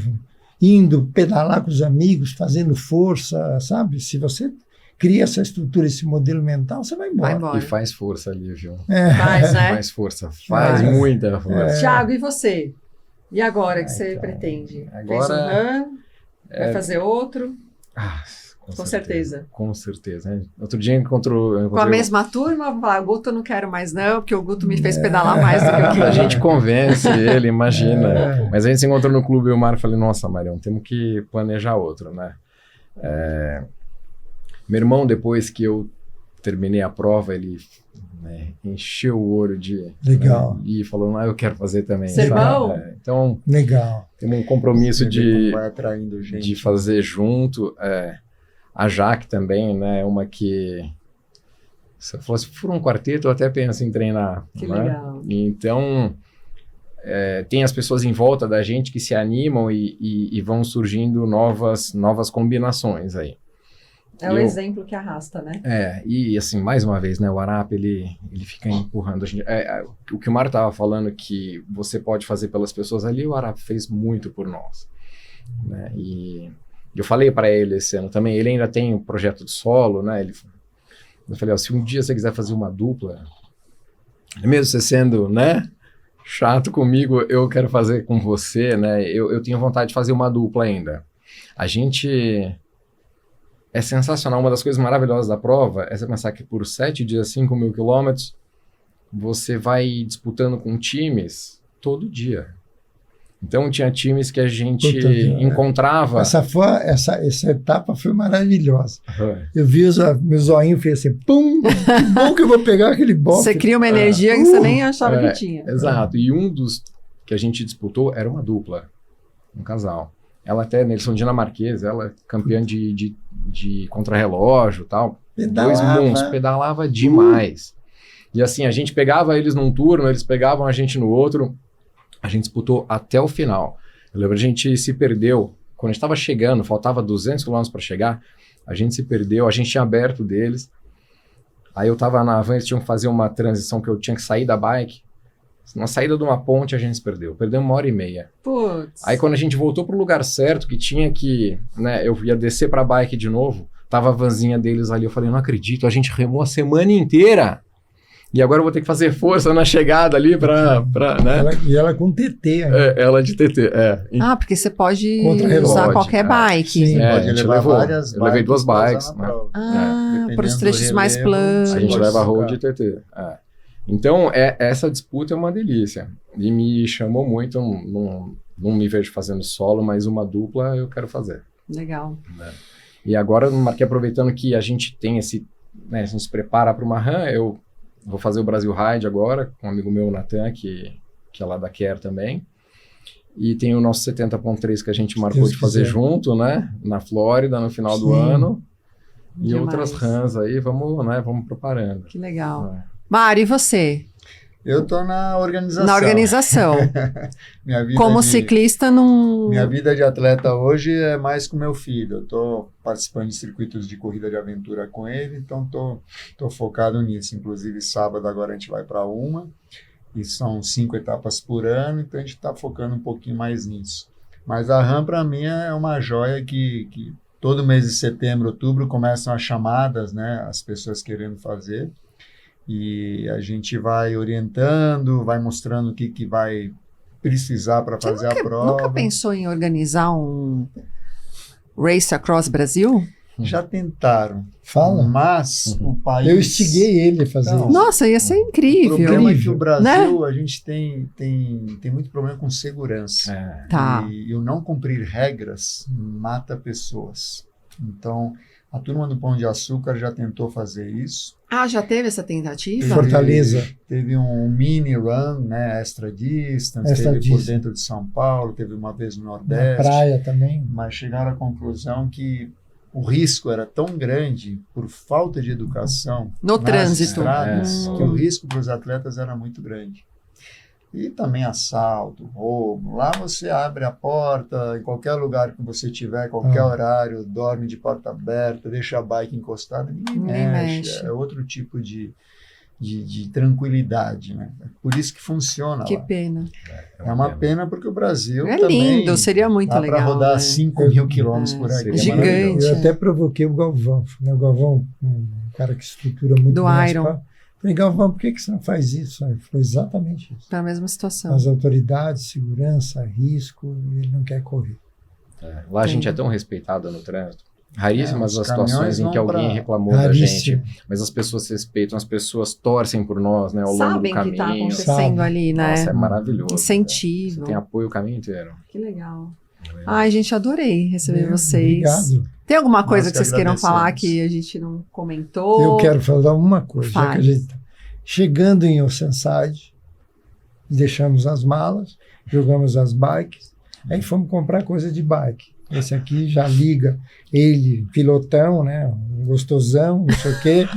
Speaker 2: indo pedalar com os amigos, fazendo força, sabe? Se você cria essa estrutura, esse modelo mental, você vai embora.
Speaker 3: Vai embora.
Speaker 1: E faz força ali, viu?
Speaker 3: Faz, né?
Speaker 1: Faz força, faz muita força.
Speaker 3: Thiago, e você? E agora que você
Speaker 1: então,
Speaker 3: pretende?
Speaker 1: agora-
Speaker 3: Fez um run? Vai fazer outro?
Speaker 1: Ah,
Speaker 3: Com certeza.
Speaker 1: Com certeza. Outro dia eu
Speaker 3: Com a
Speaker 1: encontrei
Speaker 3: mesma turma? Vou falar, o Guto eu não quero mais não, porque o Guto me fez pedalar mais do que eu
Speaker 1: A
Speaker 3: queria.
Speaker 1: gente convence ele, imagina. Mas a gente se encontrou no clube e o Mário falou, nossa, Marião, temos que planejar outro, né? Meu irmão, depois que eu terminei a prova, ele encheu o olho de...
Speaker 2: Legal.
Speaker 1: Né, e falou, eu quero fazer também.
Speaker 3: Seu irmão?
Speaker 1: Então,
Speaker 2: Legal.
Speaker 1: temos um compromisso
Speaker 4: Você vê como vai atraindo gente.
Speaker 1: de fazer junto. A Jaque também, né? Uma que... Se for um quarteto, eu até penso em treinar.
Speaker 3: Que
Speaker 1: né?
Speaker 3: legal.
Speaker 1: Então, tem as pessoas em volta da gente que se animam e vão surgindo novas combinações aí.
Speaker 3: É o exemplo que arrasta, né?
Speaker 1: E assim, mais uma vez, né? O Arap, ele fica empurrando a gente. O que o Mário estava falando que você pode fazer pelas pessoas ali, o Arap fez muito por nós. Né? E eu falei para ele esse ano também, ele ainda tem um projeto de solo, né? Eu falei, se um dia você quiser fazer uma dupla, mesmo você sendo, né, chato comigo, eu quero fazer com você, né? Eu tenho vontade de fazer uma dupla ainda. A gente... É sensacional, uma das coisas maravilhosas da prova é você pensar que por 7 dias, 5.000 quilômetros, você vai disputando com times todo dia. Então tinha times que a gente encontrava...
Speaker 2: Essa etapa foi maravilhosa. Eu vi meu zoinho fez assim, pum, que bom que eu vou pegar aquele bofe.
Speaker 3: Você cria uma energia que você nem achava que tinha.
Speaker 1: Exato, e um dos que a gente disputou era uma dupla, um casal. Ela até, eles são dinamarqueses, ela é campeã de contrarrelógio e tal.
Speaker 2: Pedalava.
Speaker 1: 2 mundos, pedalava demais. E assim, a gente pegava eles num turno, eles pegavam a gente no outro. A gente disputou até o final. Eu lembro, a gente se perdeu. Quando a gente estava chegando, faltava 200 km para chegar, a gente se perdeu, a gente tinha aberto deles. Aí eu estava na van, eles tinham que fazer uma transição que eu tinha que sair da bike. Na saída de uma ponte a gente se perdeu. Perdemos 1h30.
Speaker 3: Putz.
Speaker 1: Aí quando a gente voltou pro lugar certo, que tinha que, né, eu ia descer pra bike de novo, tava a vanzinha deles ali, eu falei, não acredito, a gente remou a semana inteira. E agora eu vou ter que fazer força na chegada ali pra né?
Speaker 2: Ela com TT ainda.
Speaker 1: Ela de TT,
Speaker 3: porque você pode
Speaker 2: Contra-relógio,
Speaker 3: usar qualquer bike.
Speaker 2: Sim.
Speaker 4: Pode
Speaker 1: a gente
Speaker 4: levar
Speaker 1: levou.
Speaker 4: várias
Speaker 1: Eu levei 2
Speaker 4: pra usar
Speaker 1: bikes,
Speaker 4: na
Speaker 1: né?
Speaker 4: prova.
Speaker 3: Para os
Speaker 4: Dependendo
Speaker 3: trechos
Speaker 4: do
Speaker 3: mais
Speaker 4: relevo,
Speaker 3: planos.
Speaker 1: A gente
Speaker 4: pode
Speaker 1: leva road
Speaker 4: ficar.
Speaker 1: de TT. Então, essa disputa é uma delícia. E me chamou muito, não me vejo fazendo solo, mas uma dupla eu quero fazer.
Speaker 3: Legal.
Speaker 1: E agora, Marquei, aproveitando que a gente tem esse, né, a gente se prepara para uma run, eu vou fazer o Brasil Ride agora, com um amigo meu, Natan, que é lá da Care também. E tem o nosso 70.3 que a gente marcou
Speaker 2: Deus
Speaker 1: de fazer
Speaker 2: quiser.
Speaker 1: junto, né? Na Flórida, no final do
Speaker 2: Sim.
Speaker 1: ano. E
Speaker 3: Demais.
Speaker 1: outras runs aí, vamos preparando.
Speaker 3: Que legal.
Speaker 1: É.
Speaker 3: Mário, e você?
Speaker 4: Eu tô na organização.
Speaker 3: Na organização.
Speaker 4: Minha vida
Speaker 3: Como
Speaker 4: de-
Speaker 3: ciclista, não...
Speaker 4: Minha vida de atleta hoje é mais com meu filho. Eu tô participando de circuitos de corrida de aventura com ele, então tô focado nisso. Inclusive, sábado agora a gente vai para uma, e são 5 etapas por ano, então a gente está focando um pouquinho mais nisso. Mas a RAM, para mim, é uma joia que todo mês de setembro, outubro, começam as chamadas, né? As pessoas querendo fazer. E a gente vai orientando, vai mostrando o que vai precisar para fazer a prova.
Speaker 3: Nunca pensou em organizar um Race Across Brasil?
Speaker 4: Já tentaram,
Speaker 2: Fala.
Speaker 4: mas o país...
Speaker 2: Eu instiguei ele a fazer
Speaker 4: Não.
Speaker 2: isso.
Speaker 3: Nossa, ia ser
Speaker 4: O
Speaker 3: incrível.
Speaker 4: problema é que o Brasil,
Speaker 3: Né?
Speaker 4: a gente tem muito problema com segurança.
Speaker 3: Tá.
Speaker 4: E o não cumprir regras mata pessoas. Então, a turma do Pão de Açúcar já tentou fazer isso.
Speaker 3: Ah, já teve essa tentativa?
Speaker 2: Fortaleza.
Speaker 4: Teve um mini run, né, extra distance,
Speaker 2: Extra
Speaker 4: teve por
Speaker 2: distance.
Speaker 4: dentro de São Paulo, teve uma vez no
Speaker 2: Na
Speaker 4: Nordeste.
Speaker 2: praia também.
Speaker 4: Mas chegaram à conclusão que o risco era tão grande por falta de educação
Speaker 3: No
Speaker 4: nas
Speaker 3: trânsito.
Speaker 4: estradas,
Speaker 3: Hum.
Speaker 4: que o risco para os atletas era muito grande. E também assalto, roubo. Lá você abre a porta, em qualquer lugar que você tiver, qualquer horário, dorme de porta aberta, deixa a bike encostada, ninguém
Speaker 3: Ninguém
Speaker 4: mexe.
Speaker 3: mexe.
Speaker 4: É outro tipo de de tranquilidade, né? Por isso que funciona
Speaker 3: Que
Speaker 4: lá.
Speaker 3: pena.
Speaker 4: É uma pena porque o Brasil
Speaker 3: É
Speaker 4: também
Speaker 3: lindo, seria muito
Speaker 4: dá
Speaker 3: legal.
Speaker 4: para rodar
Speaker 3: né?
Speaker 4: 5.000 quilômetros por aqui.
Speaker 1: seria
Speaker 4: É
Speaker 3: gigante.
Speaker 4: maravilhoso.
Speaker 2: Eu até provoquei o Galvão. Né? O Galvão, um cara que estrutura muito
Speaker 3: Do
Speaker 2: bem as
Speaker 3: Iron.
Speaker 2: provas. Falei, Galvão, por que você não faz isso? Ele falou exatamente isso.
Speaker 3: Tá a mesma situação.
Speaker 2: As autoridades, segurança, risco, ele não quer correr.
Speaker 1: Lá a gente é tão respeitado no trânsito. Raríssimas
Speaker 4: os
Speaker 1: as situações
Speaker 4: caminhões
Speaker 1: em que
Speaker 4: vão
Speaker 1: alguém
Speaker 4: pra-
Speaker 1: reclamou da
Speaker 2: Raríssimo.
Speaker 1: gente, mas as pessoas respeitam, as pessoas torcem por nós, né, ao longo do
Speaker 3: Sabem o que tá
Speaker 1: caminho.
Speaker 3: acontecendo
Speaker 2: Sabe.
Speaker 3: ali, né?
Speaker 1: Nossa, é maravilhoso.
Speaker 3: Incentivo.
Speaker 1: Você tem apoio o caminho inteiro.
Speaker 3: Que legal. Ai, gente, adorei receber vocês.
Speaker 2: Obrigado.
Speaker 3: Tem alguma coisa
Speaker 4: Nós
Speaker 3: que
Speaker 4: que
Speaker 3: vocês queiram falar
Speaker 4: agradecemos.
Speaker 3: que a gente não comentou?
Speaker 2: Eu quero falar uma coisa. Já que a
Speaker 3: Faz.
Speaker 2: gente tá chegando em Oceanside, deixamos as malas, jogamos as bikes, aí fomos comprar coisa de bike. Esse aqui já liga ele, pilotão, né? Um gostosão, não sei o quê.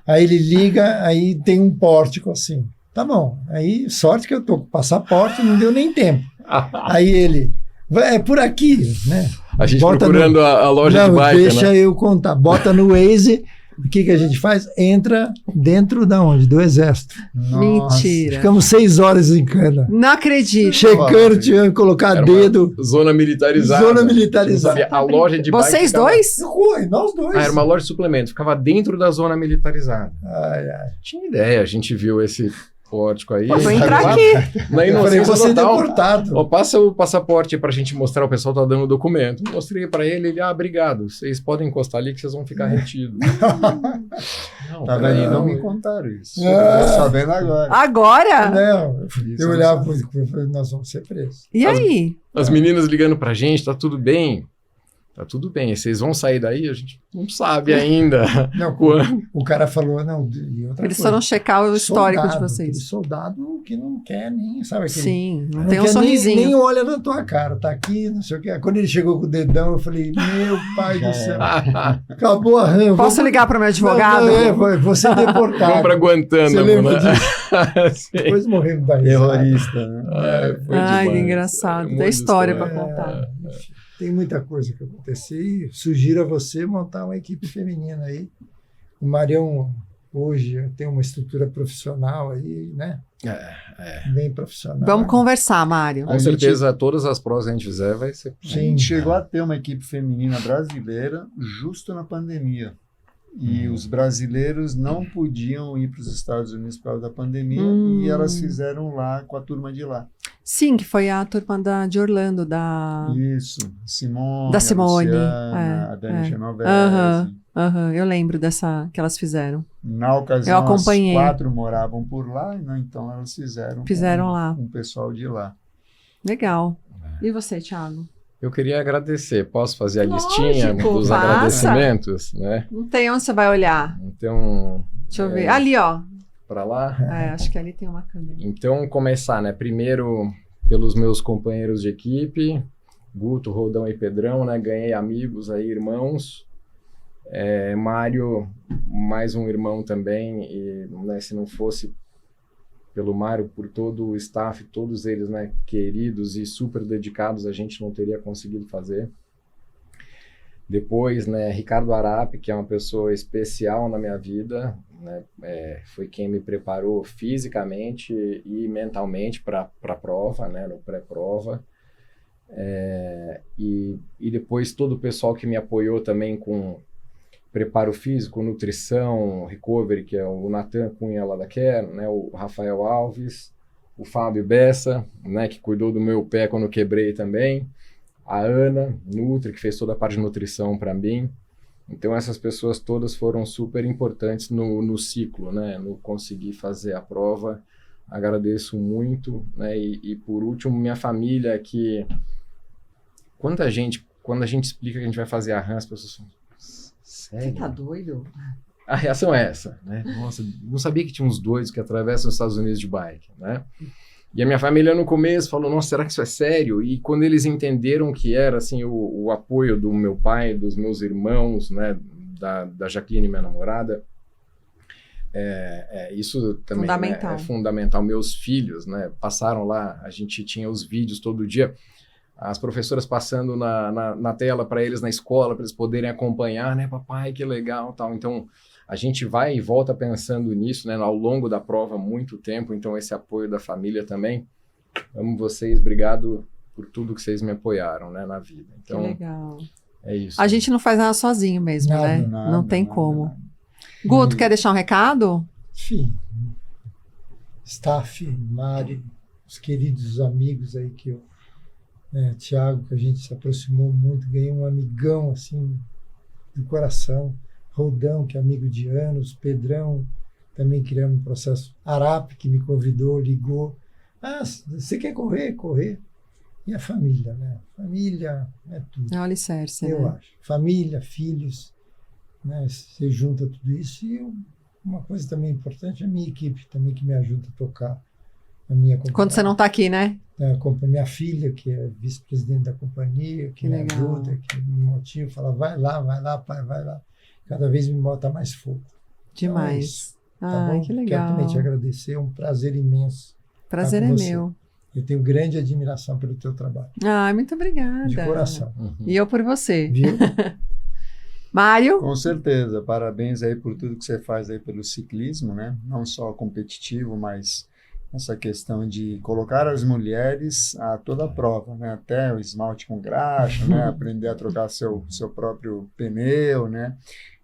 Speaker 2: Aí ele liga, aí tem um pórtico assim. Tá bom. Aí, sorte que eu tô com passaporte, não deu nem tempo. Aí ele, é por aqui, né?
Speaker 1: A gente
Speaker 2: Bota
Speaker 1: procurando a loja
Speaker 2: Não,
Speaker 1: de bike,
Speaker 2: deixa
Speaker 1: né?
Speaker 2: eu contar. Bota no Waze. O que a gente faz? Entra dentro da onde? Do Exército.
Speaker 4: Nossa.
Speaker 3: Mentira.
Speaker 2: Ficamos 6 horas em cana.
Speaker 3: Não acredito.
Speaker 2: Chegando, tivemos que colocar
Speaker 1: Era uma
Speaker 2: dedo.
Speaker 1: Zona militarizada.
Speaker 2: Zona
Speaker 1: Você não
Speaker 2: militarizada.
Speaker 1: sabia, a loja de bike
Speaker 3: Vocês
Speaker 1: ficava-
Speaker 3: dois?
Speaker 2: Rui, nós dois.
Speaker 1: Ah, era uma loja de suplemento, ficava dentro da zona militarizada.
Speaker 2: Ai, ai.
Speaker 1: Tinha ideia, a gente viu esse pórtico aí.
Speaker 3: Vou entrar
Speaker 1: Lá,
Speaker 3: aqui.
Speaker 1: Na
Speaker 2: Eu falei,
Speaker 1: inocência
Speaker 2: você é
Speaker 1: total.
Speaker 2: deportado.
Speaker 1: Ó, passa o passaporte pra gente mostrar, o pessoal tá dando o documento. Mostrei pra ele, obrigado, vocês podem encostar ali que vocês vão ficar retidos. Não,
Speaker 4: Tá
Speaker 1: peraí,
Speaker 4: vendo? Não
Speaker 1: não.
Speaker 4: me contaram isso.
Speaker 2: Ah.
Speaker 4: Tô sabendo agora.
Speaker 3: Agora?
Speaker 2: Não,
Speaker 4: Isso
Speaker 2: eu
Speaker 4: não
Speaker 2: olhava
Speaker 4: sabe.
Speaker 2: e falei, nós vamos ser presos.
Speaker 3: E aí?
Speaker 1: As meninas ligando pra gente, tá tudo bem? Tá tudo bem, vocês vão sair daí? A gente não sabe ainda.
Speaker 2: Não,
Speaker 1: Quando?
Speaker 2: o cara falou, não, e outra
Speaker 3: Eles
Speaker 2: coisa,
Speaker 3: foram checar o histórico de
Speaker 2: soldado,
Speaker 3: vocês.
Speaker 2: aquele soldado que não quer nem, sabe aquele...
Speaker 3: Sim, não
Speaker 2: Não
Speaker 3: tem um
Speaker 2: quer
Speaker 3: sorrisinho.
Speaker 2: nem olha na tua cara, tá aqui, não sei o que. Quando ele chegou com o dedão, eu falei, meu pai do céu, acabou a RAM.
Speaker 3: Posso ligar para o meu advogado?
Speaker 2: Vou ser deportado.
Speaker 1: Vamos pra
Speaker 2: Você
Speaker 1: Guantánamo,
Speaker 2: lembra
Speaker 1: né?
Speaker 2: disso?
Speaker 1: Sim.
Speaker 2: Depois morremos da risada.
Speaker 4: Terrorista, né?
Speaker 1: Foi
Speaker 3: Ai, que
Speaker 1: demais.
Speaker 3: engraçado.
Speaker 1: Muita
Speaker 3: Tem história
Speaker 1: história.
Speaker 3: para contar.
Speaker 2: Enfim, tem muita coisa que aconteceu e sugiro a você montar uma equipe feminina aí. O Marião hoje tem uma estrutura profissional aí, né? Bem profissional.
Speaker 3: Vamos conversar, Mário.
Speaker 1: Com certeza, todas as provas que a gente fizer vai ser.
Speaker 4: A
Speaker 2: Sim.
Speaker 4: gente chegou a ter uma equipe feminina brasileira justo na pandemia. E os brasileiros não podiam ir para os Estados Unidos por causa da pandemia e elas fizeram lá com a turma de lá.
Speaker 3: Sim, que foi a turma de Orlando, da...
Speaker 4: Isso, Simone,
Speaker 3: Da Simone,
Speaker 4: a Luciana, a Dani
Speaker 3: é.
Speaker 4: Genovese.
Speaker 3: Aham, eu lembro dessa que elas fizeram.
Speaker 4: Na ocasião,
Speaker 3: Eu acompanhei.
Speaker 4: as 4 moravam por lá, né? Então elas fizeram
Speaker 3: lá.
Speaker 4: com o pessoal de lá.
Speaker 3: Legal. E você, Thiago?
Speaker 1: Eu queria agradecer. Posso fazer a
Speaker 3: Lógico,
Speaker 1: listinha dos
Speaker 3: passa.
Speaker 1: agradecimentos, né?
Speaker 3: Não tem onde você vai olhar.
Speaker 1: Então,
Speaker 3: Deixa eu ver. Ali, ó.
Speaker 1: para lá.
Speaker 3: É, acho que ali tem uma câmera.
Speaker 1: Então, começar, né? Primeiro, pelos meus companheiros de equipe, Guto, Rodão e Pedrão, né? Ganhei amigos aí, irmãos. Mário, mais um irmão também. E, né, se não fosse pelo Mário, por todo o staff, todos eles, né? Queridos e super dedicados, a gente não teria conseguido fazer. Depois, né, Ricardo Arape, que é uma pessoa especial na minha vida, né, foi quem me preparou fisicamente e mentalmente para a prova, né, no pré-prova. E depois todo o pessoal que me apoiou também com preparo físico, nutrição, recovery, que é o Natan Cunha lá da Care, né, o Rafael Alves, o Fábio Bessa, né, que cuidou do meu pé quando quebrei também. A Ana Nutri, que fez toda a parte de nutrição para mim. Então, essas pessoas todas foram super importantes no ciclo, né? No conseguir fazer a prova. Agradeço muito, né? E por último, minha família, que quando a gente explica que a gente vai fazer a RAM, as pessoas falam, sério?
Speaker 3: Você tá doido?
Speaker 1: A reação é essa, né? Nossa, não sabia que tinha uns doidos que atravessam os Estados Unidos de bike, né? E a minha família no começo falou, nossa, será que isso é sério? E quando eles entenderam que era, assim, o apoio do meu pai, dos meus irmãos, né, da Jaqueline, minha namorada, isso também,
Speaker 3: fundamental.
Speaker 1: Né, é fundamental. Meus filhos, né, passaram lá, a gente tinha os vídeos todo dia, as professoras passando na tela para eles na escola, para eles poderem acompanhar, né, papai, que legal, tal. Então, A gente vai e volta pensando nisso, né, ao longo da prova há muito tempo, então esse apoio da família também. Amo vocês, obrigado por tudo que vocês me apoiaram, né, na vida. Então,
Speaker 3: Que legal.
Speaker 1: é isso.
Speaker 3: A gente não faz nada sozinho mesmo,
Speaker 2: Nada,
Speaker 3: né? Não tem como. Guto, quer deixar um recado?
Speaker 2: Enfim, staff, Mari, os queridos amigos aí que eu, Tiago, que a gente se aproximou muito, ganhei um amigão assim do coração, Roldão, que é amigo de anos, Pedrão, também criamos um processo, Arap, que me convidou, ligou, você quer correr? Correr. E a família, né? Família é tudo.
Speaker 3: É o alicerce,
Speaker 2: Eu
Speaker 3: né?
Speaker 2: acho. Família, filhos, né? Você junta tudo isso e uma coisa também importante é a minha equipe também que me ajuda a tocar a minha companhia.
Speaker 3: Quando você não tá aqui, né?
Speaker 2: Minha filha, que é vice-presidente da companhia, que me
Speaker 3: legal.
Speaker 2: ajuda, que me motiva, fala, vai lá, pai, vai lá. Cada vez me bota mais fogo.
Speaker 3: Demais.
Speaker 2: Então é isso, tá bom?
Speaker 3: Que
Speaker 2: Quero
Speaker 3: legal.
Speaker 2: também te agradecer, é um prazer imenso.
Speaker 3: Prazer
Speaker 2: com
Speaker 3: é
Speaker 2: você.
Speaker 3: meu.
Speaker 2: Eu tenho grande admiração pelo teu trabalho,
Speaker 3: Muito obrigada.
Speaker 2: de coração.
Speaker 3: E eu por você.
Speaker 2: Viu?
Speaker 3: Mário?
Speaker 4: Com certeza, parabéns aí por tudo que você faz aí pelo ciclismo, né? Não só competitivo, mas essa questão de colocar as mulheres a toda a prova, né? Até o esmalte com graxa, né? Aprender a trocar seu próprio pneu, né?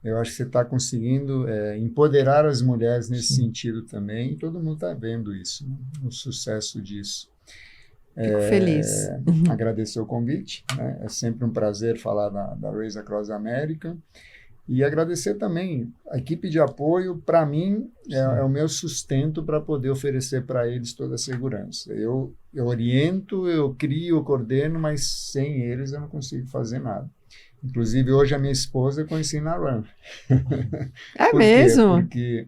Speaker 4: Eu acho que você está conseguindo empoderar as mulheres nesse sentido também, e todo mundo está vendo isso, né? O sucesso disso.
Speaker 3: Fico feliz.
Speaker 4: Agradecer o convite, né? É sempre um prazer falar da Race Across America. E agradecer também a equipe de apoio, para mim, é o meu sustento para poder oferecer para eles toda a segurança. Eu oriento, eu crio, eu coordeno, mas sem eles eu não consigo fazer nada. Inclusive, hoje a minha esposa eu conheci na Run.
Speaker 3: É
Speaker 4: Por quê?
Speaker 3: mesmo?
Speaker 4: Porque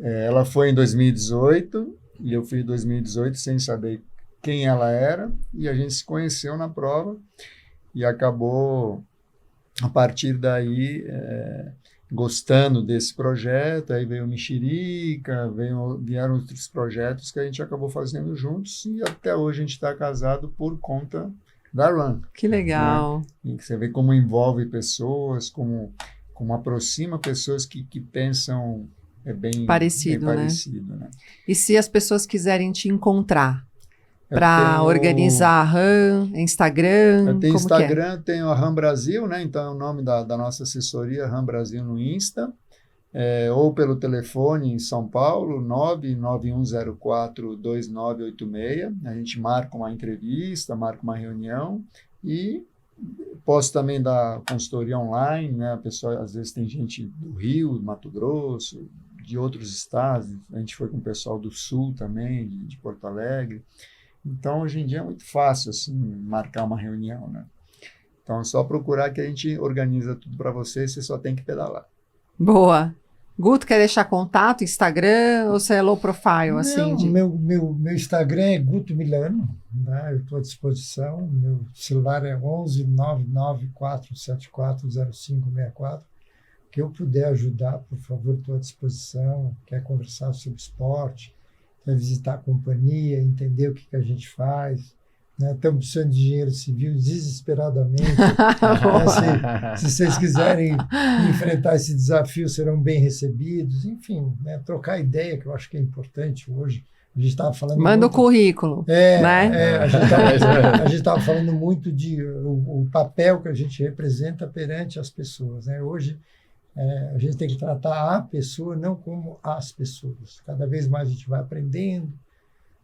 Speaker 4: ela foi em 2018 e eu fui em 2018 sem saber quem ela era, e a gente se conheceu na prova e acabou, a partir daí, gostando desse projeto. Aí veio o Mexerica, vieram outros projetos que a gente acabou fazendo juntos, e até hoje a gente está casado por conta da Run.
Speaker 3: Que legal.
Speaker 4: E você vê como envolve pessoas, como aproxima pessoas que pensam bem
Speaker 3: Parecido,
Speaker 4: bem
Speaker 3: né?
Speaker 4: parecido, né?
Speaker 3: E se as pessoas quiserem te encontrar para
Speaker 4: tenho-
Speaker 3: organizar a RAM, Instagram,
Speaker 4: Eu tenho
Speaker 3: como que é?
Speaker 4: Instagram, tenho a RAM Brasil, né? Então é o nome da nossa assessoria, RAM Brasil no Insta, ou pelo telefone em São Paulo, 991042986. A gente marca uma entrevista, marca uma reunião, e posso também dar consultoria online, né? A pessoa, às vezes tem gente do Rio, do Mato Grosso, de outros estados. A gente foi com o pessoal do Sul também, de Porto Alegre. Então, hoje em dia é muito fácil assim marcar uma reunião, né? Então, é só procurar que a gente organiza tudo para você só tem que pedalar.
Speaker 2: Boa.
Speaker 3: Guto, quer deixar contato, Instagram, ou você é low profile, assim?
Speaker 2: Não, meu Instagram é Guto Milano, né? Eu estou à disposição. Meu celular é 11 99474 0564. Que eu puder ajudar, por favor, estou à disposição. Quer conversar sobre esporte, quer visitar a companhia, entender o que a gente faz. Né? Estamos precisando de engenheiro civil desesperadamente. Se vocês quiserem enfrentar esse desafio, serão bem recebidos. Enfim, né? Trocar ideia, que eu acho que é importante hoje. A gente estava falando.
Speaker 3: Manda
Speaker 2: muito,
Speaker 3: o currículo. Né?
Speaker 2: a gente estava falando muito de o papel que a gente representa perante as pessoas. Né? Hoje, a gente tem que tratar a pessoa não como as pessoas. Cada vez mais a gente vai aprendendo,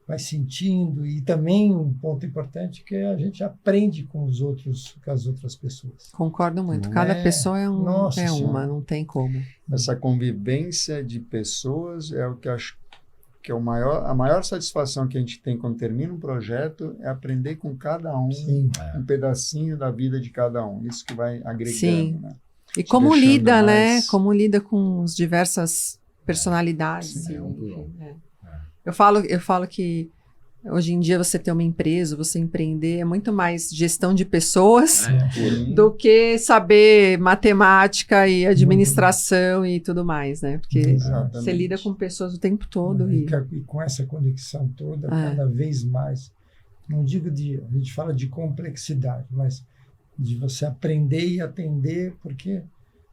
Speaker 2: vai sentindo, e também um ponto importante que a gente aprende com as outras pessoas.
Speaker 3: Concordo muito.
Speaker 2: Não
Speaker 3: Cada
Speaker 2: é?
Speaker 3: pessoa
Speaker 2: Nossa
Speaker 3: é
Speaker 2: Senhora.
Speaker 3: uma, não tem como.
Speaker 4: Essa convivência de pessoas é o que eu acho que é a maior satisfação que a gente tem quando termina um projeto, é aprender com cada um,
Speaker 2: Sim.
Speaker 4: um pedacinho da vida de cada um. Isso que vai agregando,
Speaker 3: Sim.
Speaker 4: né?
Speaker 3: E
Speaker 4: Te
Speaker 3: como
Speaker 4: deixando
Speaker 3: lida, né?
Speaker 4: mais-
Speaker 3: Como lida com as diversas personalidades.
Speaker 1: Sim,
Speaker 3: e,
Speaker 1: um por um.
Speaker 3: enfim, Eu falo que hoje em dia você ter uma empresa, você empreender, é muito mais gestão de pessoas
Speaker 4: Sim.
Speaker 3: do que saber matemática e administração e tudo mais, né? Porque
Speaker 4: Exatamente.
Speaker 3: você lida com pessoas o tempo todo. E
Speaker 2: E com essa conexão toda,
Speaker 3: É.
Speaker 2: cada vez mais, não digo a gente fala de complexidade, mas de você aprender e atender, porque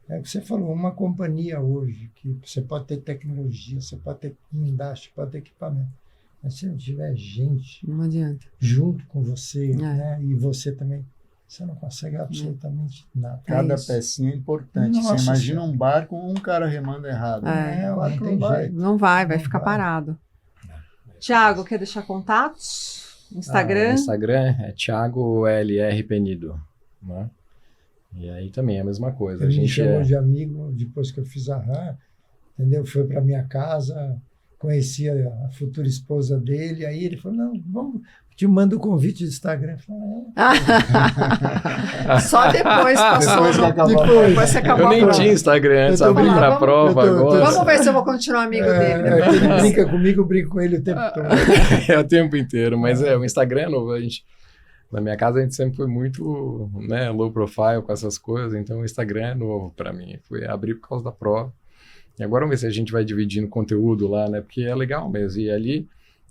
Speaker 2: É o que você falou, uma companhia hoje, que você pode ter tecnologia, você pode ter guindaste, pode ter equipamento. Mas se não tiver gente
Speaker 3: Não adianta.
Speaker 2: junto com você, né, e você também, você não consegue absolutamente nada.
Speaker 4: Cada
Speaker 3: isso.
Speaker 4: pecinha é importante.
Speaker 2: Nossa
Speaker 4: Você imagina
Speaker 2: Senhora.
Speaker 4: um barco, um cara remando errado.
Speaker 3: É,
Speaker 4: O barco
Speaker 2: não
Speaker 4: não
Speaker 2: tem
Speaker 4: vai.
Speaker 2: jeito.
Speaker 3: Não vai
Speaker 2: Não
Speaker 3: ficar
Speaker 2: vai.
Speaker 3: parado. Tiago, quer deixar contatos? Instagram?
Speaker 1: O Instagram é Thiago LR Penido, né? E aí também é a mesma coisa. A
Speaker 2: Ele me
Speaker 1: gente
Speaker 2: chamou
Speaker 1: é...
Speaker 2: de amigo depois que eu fiz a RAM, entendeu? Foi para minha casa, conheci a futura esposa dele, aí ele falou, não, vamos, te mando o convite do Instagram. Eu falei,
Speaker 3: Só depois passou.
Speaker 4: Depois que acabou.
Speaker 3: Depois que acabou
Speaker 1: Eu
Speaker 3: a
Speaker 1: nem
Speaker 3: prova.
Speaker 1: tinha Instagram antes,
Speaker 2: Eu tô
Speaker 1: abri
Speaker 3: brincando.
Speaker 1: pra prova
Speaker 2: Eu tô-
Speaker 1: agora.
Speaker 3: Vamos ver se eu vou continuar amigo dele.
Speaker 2: ele brinca comigo, eu brinco com ele o tempo todo.
Speaker 1: É o tempo inteiro, mas o Instagram é novo, na minha casa a gente sempre foi muito, né, low profile com essas coisas, então o Instagram é novo para mim, foi abrir por causa da prova. E agora vamos ver se a gente vai dividindo conteúdo lá, né, porque é legal mesmo, e ali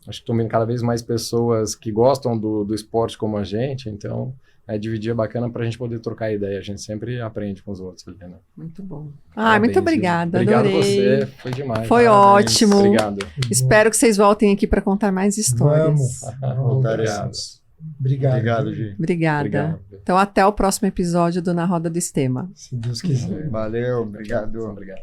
Speaker 1: acho que estão vendo cada vez mais pessoas que gostam do esporte como a gente, então dividir é bacana para a gente poder trocar ideia, a gente sempre aprende com os outros ali, né.
Speaker 3: Muito bom.
Speaker 1: Parabéns,
Speaker 3: Muito obrigada,
Speaker 1: Obrigado
Speaker 3: adorei.
Speaker 1: você, foi demais.
Speaker 3: Foi
Speaker 1: Parabéns.
Speaker 3: ótimo.
Speaker 1: Obrigado.
Speaker 3: Espero que vocês voltem aqui para contar mais histórias.
Speaker 2: Vamos.
Speaker 4: Voltaremos.
Speaker 2: Obrigado.
Speaker 4: Obrigado, Gi.
Speaker 3: Obrigada.
Speaker 1: Obrigado.
Speaker 3: Então, até o próximo episódio do Na Roda do Estema.
Speaker 2: Se Deus quiser.
Speaker 4: Valeu, obrigado.
Speaker 1: Obrigado.